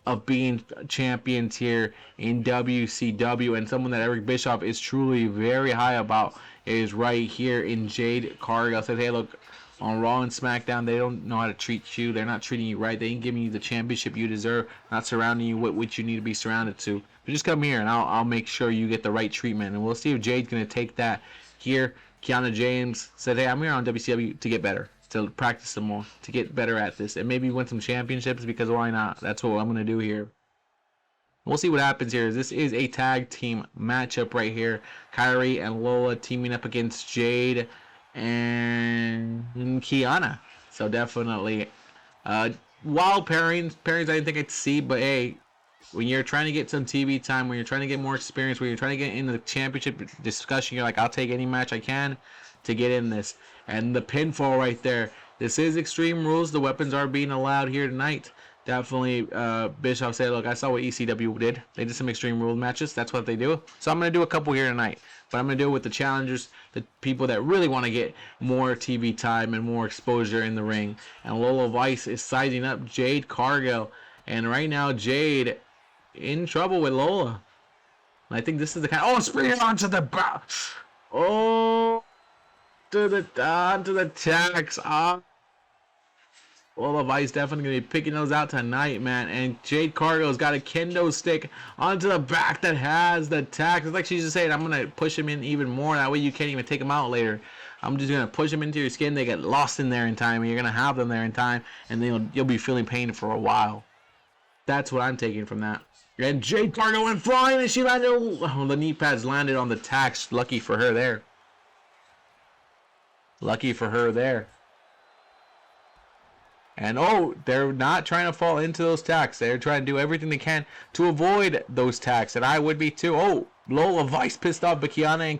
of being champions here in WCW. And someone that Eric Bischoff is truly very high about is right here in Jade Cargill. Says, hey, look, on Raw and SmackDown, they don't know how to treat you. They're not treating you right. They ain't giving you the championship you deserve, not surrounding you with what you need to be surrounded to. But just come here, and I'll make sure you get the right treatment. And we'll see if Jade's going to take that here. Kianna James said, hey, I'm here on WCW to get better. to practice some more, to get better at this, and maybe win some championships, because why not? That's what I'm going to do here. We'll see what happens here. This is a tag team matchup right here. Kairi and Lola teaming up against Jade and Kianna. So definitely wild pairings I didn't think I'd see, but hey, when you're trying to get some TV time, when you're trying to get more experience, when you're trying to get in the championship discussion, you're like, I'll take any match I can to get in this. And the pinfall right there. This is Extreme Rules. The weapons are being allowed here tonight. Definitely, Bischoff said, look, I saw what ECW did. They did some Extreme Rules matches. That's what they do. So I'm going to do a couple here tonight. But I'm going to do it with the challengers, the people that really want to get more TV time and more exposure in the ring. And Lola Vice is sizing up Jade Cargill. And right now, Jade in trouble with Lola. And I think this is the kind of... Oh, spring onto the back. Oh, onto the tax. Lola Vice definitely going to be picking those out tonight, man. And Jade Cargill's got a kendo stick onto the back that has the tax. It's like she's just saying, I'm going to push him in even more. That way you can't even take him out later. I'm just going to push them into your skin. They get lost in there in time. And you're going to have them there in time. And then you'll be feeling pain for a while. That's what I'm taking from that. And Jade Cargill went flying and she landed. Oh, the knee pads landed on the tax. Lucky for her there. Lucky for her there. And oh, they're not trying to fall into those tacks. They're trying to do everything they can to avoid those tacks. And I would be too. Oh, Lola Vice pissed off, but Kianna and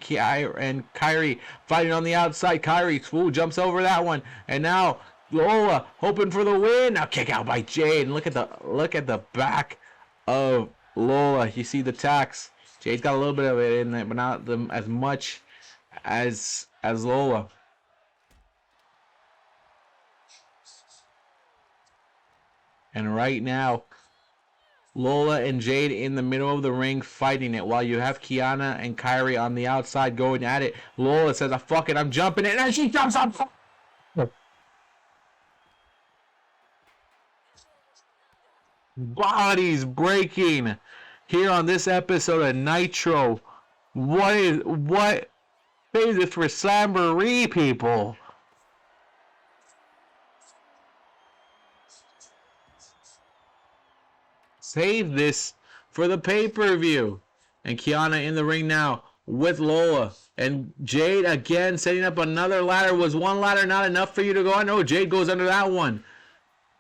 Kairi fighting on the outside. Kairi jumps over that one. And now Lola hoping for the win. Now kick out by Jade. And look at the back of Lola. You see the tacks. Jade's got a little bit of it in there, but not as much as Lola. And right now, Lola and Jade in the middle of the ring fighting it while you have Kianna and Kairi on the outside going at it. Lola says, fuck it, I'm jumping it. And she jumps on. Bodies breaking here on this episode of Nitro. What is this for Slamboree, people? Save this for the pay-per-view. And Kianna in the ring now with Lola. And Jade again setting up another ladder. Was one ladder not enough for you to go on? No, Jade goes under that one.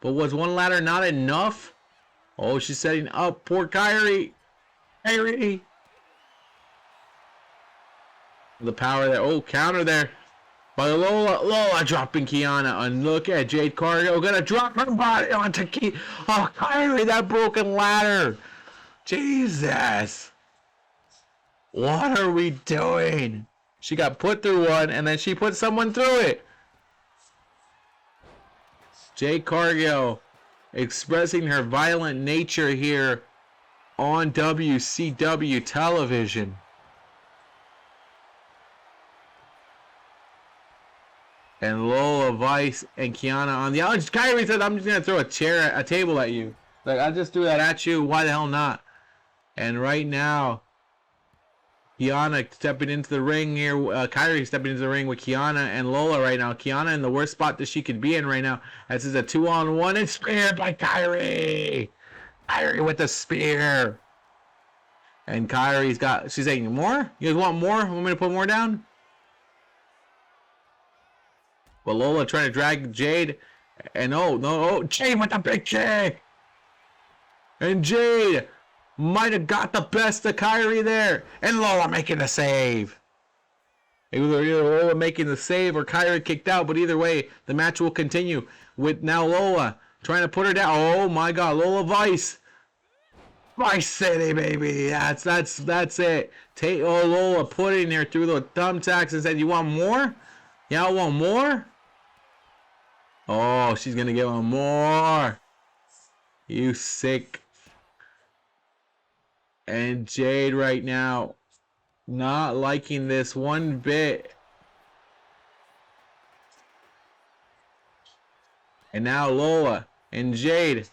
But was one ladder not enough? Oh, she's setting up poor Kairi. Kairi. The power there. Oh, counter there. By Lola dropping Kianna. And look at Jade Cargill gonna drop her body onto Kairi, that broken ladder. Jesus. What are we doing? She got put through one and then she put someone through it. Jade Cargill expressing her violent nature here on WCW television. And Lola Vice and Kianna on the outside. Kairi said, I'm just going to throw a table at you. Like, I just threw that at you. Why the hell not? And right now, Kianna stepping into the ring here. Kairi stepping into the ring with Kianna and Lola right now. Kianna in the worst spot that she could be in right now. This is a 2-on-1 and speared by Kairi. Kairi with the spear. And she's saying, more? You guys want more? Want me to put more down? But Lola trying to drag Jade. And Jade with the big kick. And Jade might have got the best of Kairi there. And Lola making the save. Either Lola making the save or Kairi kicked out. But either way, the match will continue with now Lola trying to put her down. Oh my God, Lola Vice. Vice City, baby. That's it. Lola putting her through the thumbtacks and said, you want more? Y'all want more? Oh, she's going to give him more. You sick. And Jade right now not liking this one bit. And now Lola and Jade.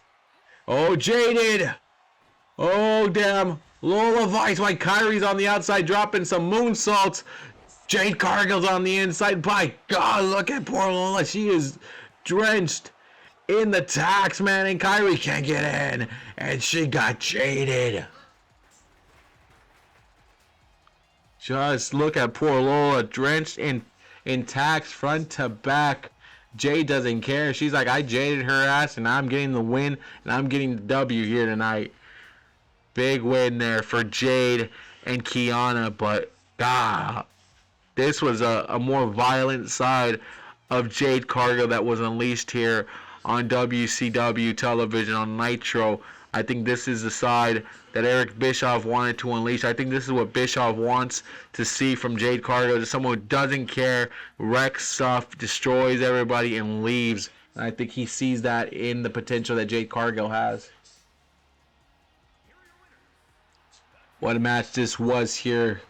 Oh, Jaded. Oh, damn. Lola Vice while Kairi's on the outside dropping some moonsaults. Jade Cargill's on the inside. By God, look at poor Lola. She is drenched in the tax, man. And Kairi can't get in. And she got jaded. Just look at poor Lola, drenched in tax front to back. Jade doesn't care. She's like, I jaded her ass, and I'm getting the win, and I'm getting the W here tonight. Big win there for Jade and Kianna, but this was a more violent side of Jade Cargill that was unleashed here on WCW television on Nitro. I think this is the side that Eric Bischoff wanted to unleash. I think this is what Bischoff wants to see from Jade Cargill. Just someone who doesn't care, wrecks stuff, destroys everybody, and leaves. And I think he sees that in the potential that Jade Cargill has. What a match this was here.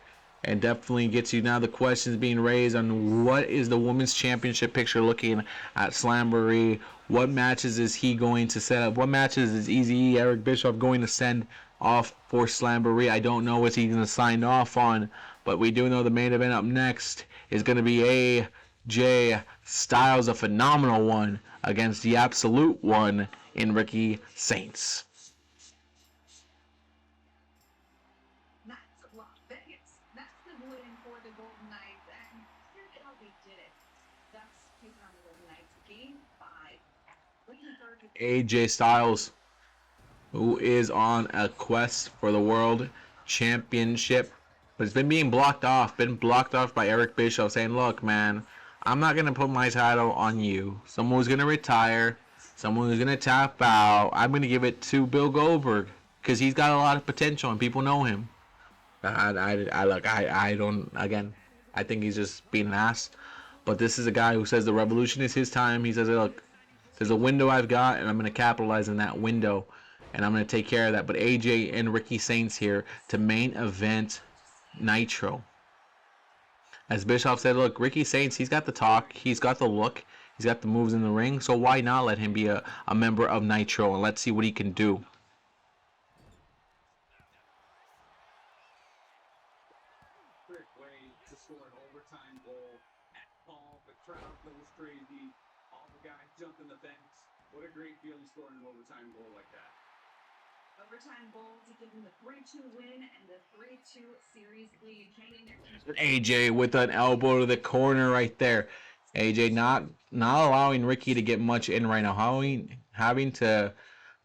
And definitely gets you now the questions being raised on what is the women's championship picture looking at Slamboree. What matches is he going to set up? What matches is Easy Eric Bischoff going to send off for Slamboree? I don't know what he's going to sign off on, but we do know the main event up next is going to be AJ Styles, a phenomenal one, against the absolute one in Ricky Saints. AJ Styles, who is on a quest for the World Championship, but it's been being blocked off by Eric Bischoff, saying, look, man, I'm not going to put my title on you. Someone who's going to retire, someone who's going to tap out. I'm going to give it to Bill Goldberg because he's got a lot of potential and people know him. I think he's just being an ass. But this is a guy who says the revolution is his time. He says, look, there's a window I've got, and I'm going to capitalize on that window, and I'm going to take care of that. But AJ and Ricky Saints here to main event Nitro. As Bischoff said, look, Ricky Saints, he's got the talk, he's got the look, he's got the moves in the ring, so why not let him be a member of Nitro, and let's see what he can do. Quick way to score an overtime goal at home. The crowd goes crazy. All the guys jump in the fence. What a great feeling scoring an overtime goal like that. Overtime goal to give them the 3-2 win and the 3-2 series lead. AJ with an elbow to the corner right there. AJ not allowing Ricky to get much in right now. Having to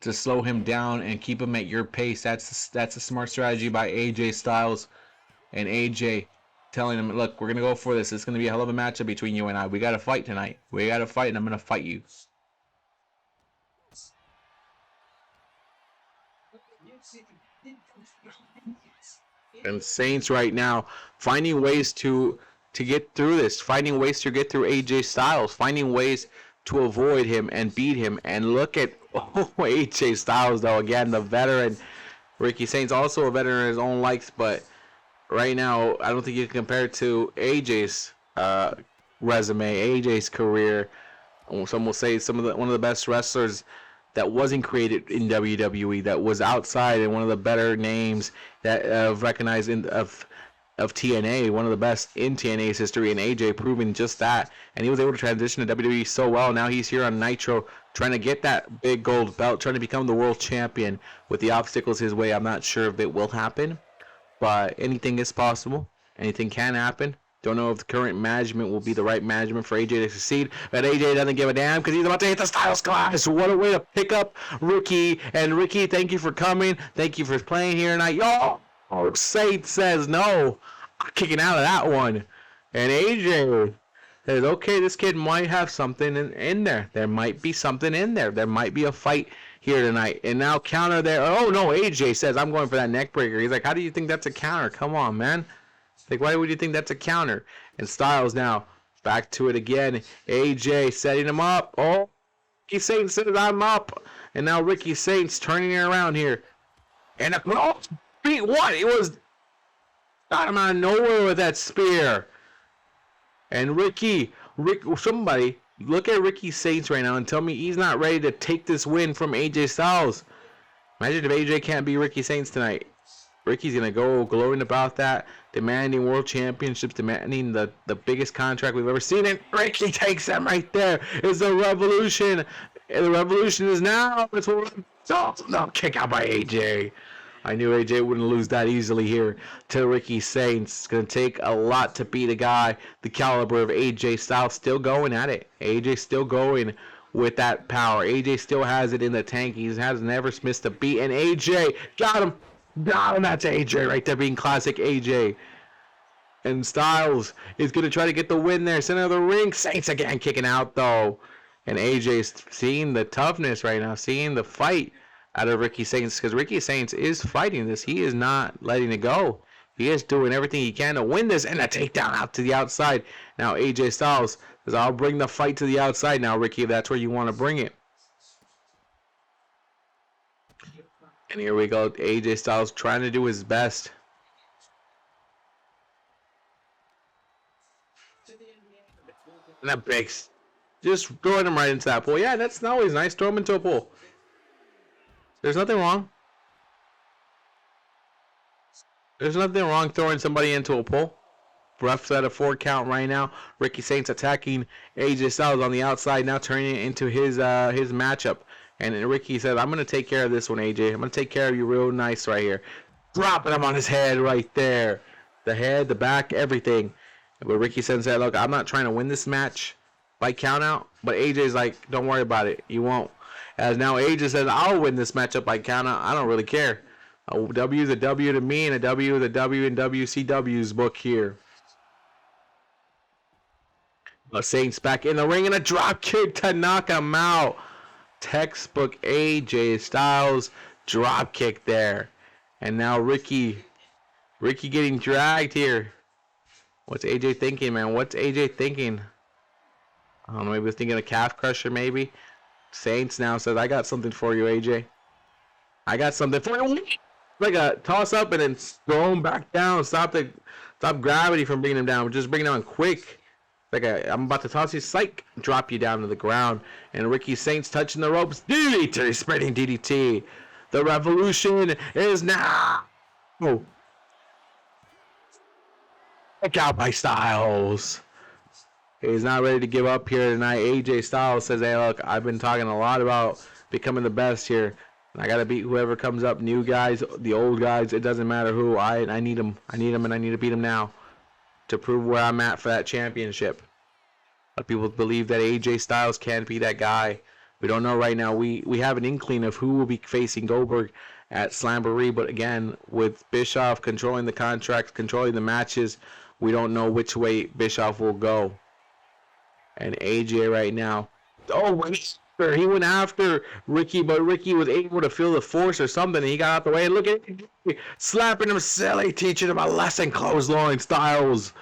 slow him down and keep him at your pace. That's a smart strategy by AJ Styles. And AJ telling him, look, we're going to go for this. It's going to be a hell of a matchup between you and I. We got to fight tonight. We got to fight, and I'm going to fight you. And Saints right now finding ways to get through this. Finding ways to get through AJ Styles. Finding ways to avoid him and beat him. And look at AJ Styles, though. Again, the veteran. Ricky Saints also a veteran in his own likes, but right now, I don't think you can compare it to AJ's resume, AJ's career. Some will say one of the best wrestlers that wasn't created in WWE, that was outside, and one of the better names that recognized of TNA, one of the best in TNA's history, and AJ proving just that. And he was able to transition to WWE so well. Now he's here on Nitro trying to get that big gold belt, trying to become the world champion. With the obstacles his way, I'm not sure if it will happen. But anything is possible. Anything can happen. Don't know if the current management will be the right management for AJ to succeed. But AJ doesn't give a damn because he's about to hit the Styles Clash. What a way to pick up Ricky. And Ricky, thank you for coming. Thank you for playing here tonight. Saints says no. I'm kicking out of that one. And AJ says, okay, this kid might have something in there. There might be something in there. There might be a fight here tonight. And now counter there. Oh no, AJ says, I'm going for that neck breaker. He's like, how do you think that's a counter? Come on, man. Like, why would you think that's a counter? And Styles now back to it again. AJ setting him up. Oh, Ricky Saints says, I'm up. And now Ricky Saints turning it around here. And what? It was got him out of nowhere with that spear. And somebody look at Ricky Saints right now and tell me he's not ready to take this win from AJ Styles. Imagine if AJ can't be Ricky Saints tonight. Ricky's going to go glowing about that, demanding world championships, demanding the biggest contract we've ever seen. And Ricky takes them right there. It's the Revolution. And the Revolution is now. It's no, kick out by AJ. I knew AJ wouldn't lose that easily here to Ricky Saints. It's going to take a lot to beat a guy the caliber of AJ Styles. Still going at it. AJ still going with that power. AJ still has it in the tank. He has never missed a beat. And AJ got him. Got him. That's AJ right there, being classic AJ. And Styles is going to try to get the win there. Center of the ring. Saints again kicking out, though. And AJ's seeing the toughness right now, seeing the fight out of Ricky Saints, because Ricky Saints is fighting this. He is not letting it go. He is doing everything he can to win this, and a takedown out to the outside. Now AJ Styles says, I'll bring the fight to the outside now, Ricky, if that's where you want to bring it. And here we go, AJ Styles trying to do his best. And that breaks. Just throwing him right into that pool. Yeah, that's always nice. Throw him into a pool. There's nothing wrong. There's nothing wrong throwing somebody into a pool. Ref's at a 4 count right now. Ricky Saints attacking AJ Styles on the outside, now turning it into his matchup. And Ricky says, I'm going to take care of this one, AJ. I'm going to take care of you real nice right here. Dropping him on his head right there. The head, the back, everything. But Ricky says, look, I'm not trying to win this match by count out. But AJ's like, don't worry about it. You won't. As now AJ says, I'll win this matchup by count out. I don't really care. A W is a W to me, and a W is a W in WCW's book here. Saints back in the ring, and a drop kick to knock him out. Textbook AJ Styles drop kick there. And now Ricky getting dragged here. What's AJ thinking, man? What's AJ thinking? I don't know, maybe thinking a calf crusher, maybe. Saints now says, I got something for you, AJ. I got something for you. Like a toss up and then throw him back down. Stop gravity from bringing him down. Just bring him down quick. Like I'm about to toss you, psych, drop you down to the ground. And Ricky Saints touching the ropes. DDT, spreading DDT. The Revolution is now. Oh. Kick out by Styles. He's not ready to give up here tonight. AJ Styles says, hey, look, I've been talking a lot about becoming the best here. And I got to beat whoever comes up. New guys, the old guys, it doesn't matter who. I need them. I need them, and I need to beat them now to prove where I'm at for that championship. A lot of people believe that AJ Styles can't be that guy. We don't know right now. We have an inkling of who will be facing Goldberg at Slamboree. But again, with Bischoff controlling the contracts, controlling the matches, we don't know which way Bischoff will go. And AJ right now, he went after Ricky, but Ricky was able to feel the force or something, and he got out the way. And look at him, slapping him silly, teaching him a lesson. Clothesline Styles.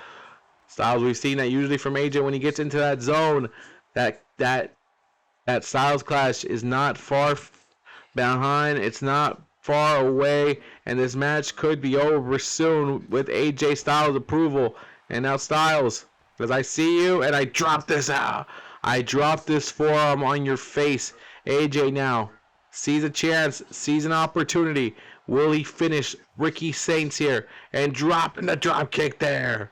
We've seen that usually from AJ when he gets into that zone. That Styles clash is not far behind. It's not far away, and this match could be over soon with AJ Styles' approval. And now Styles, because I see you, and I drop this out. I drop this forearm on your face. AJ now sees a chance, sees an opportunity. Will he finish Ricky Saints here? And dropping the drop kick there.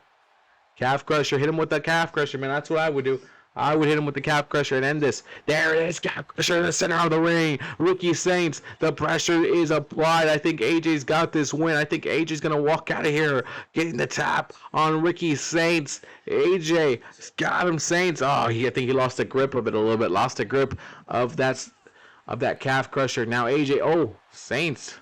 Calf crusher. Hit him with the calf crusher, man. That's what I would do. I would hit him with the calf crusher and end this. There it is. Calf crusher in the center of the ring. Ricky Saints. The pressure is applied. I think AJ's got this win. I think AJ's going to walk out of here getting the tap on Ricky Saints. AJ got him, Saints. Oh, I think he lost the grip of it a little bit. Lost the grip of that calf crusher. Now AJ. Saints.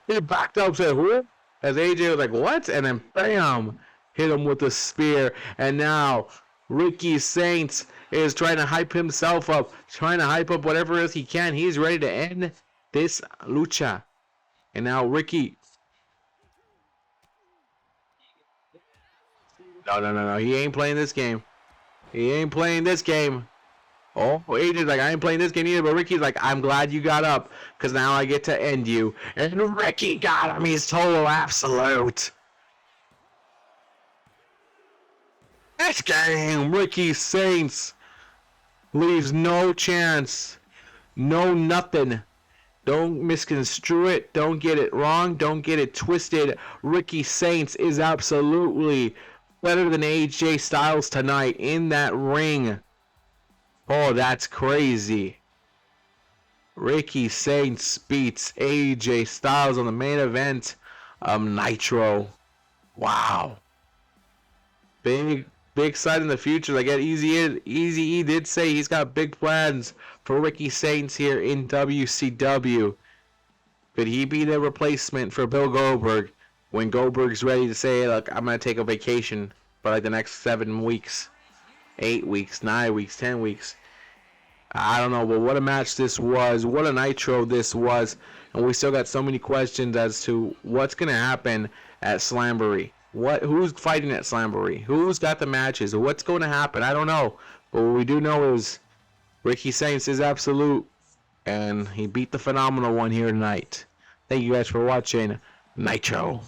He backed up, said, who? As AJ was like, what? And then bam. Hit him with a spear. And now Ricky Saints is trying to hype himself up. Trying to hype up whatever else he can. He's ready to end this lucha. And now Ricky. No. He ain't playing this game. He ain't playing this game. Oh, AJ's like, I ain't playing this game either. But Ricky's like, I'm glad you got up. Because now I get to end you. And Ricky got him. He's total absolute. This game, Ricky Saints leaves no chance, no nothing Don't misconstrue it. Don't get it wrong. Don't get it twisted. Ricky Saints is absolutely better than AJ Styles tonight in that ring. Oh, that's crazy. Ricky Saints beats AJ Styles on the main event of Nitro. Wow. Big sight in the future. Like Easy E did say he's got big plans for Ricky Saints here in WCW. Could he be the replacement for Bill Goldberg when Goldberg's ready to say, look, I'm going to take a vacation for like the next 7 weeks, 8 weeks, 9 weeks, 10 weeks? I don't know, but what a match this was. What a Nitro this was. And we still got so many questions as to what's going to happen at Slamboree. Who's fighting at Slamboree? Who's got the matches? What's going to happen? I don't know. But what we do know is Ricky Saints is absolute. And he beat the phenomenal one here tonight. Thank you guys for watching Nitro.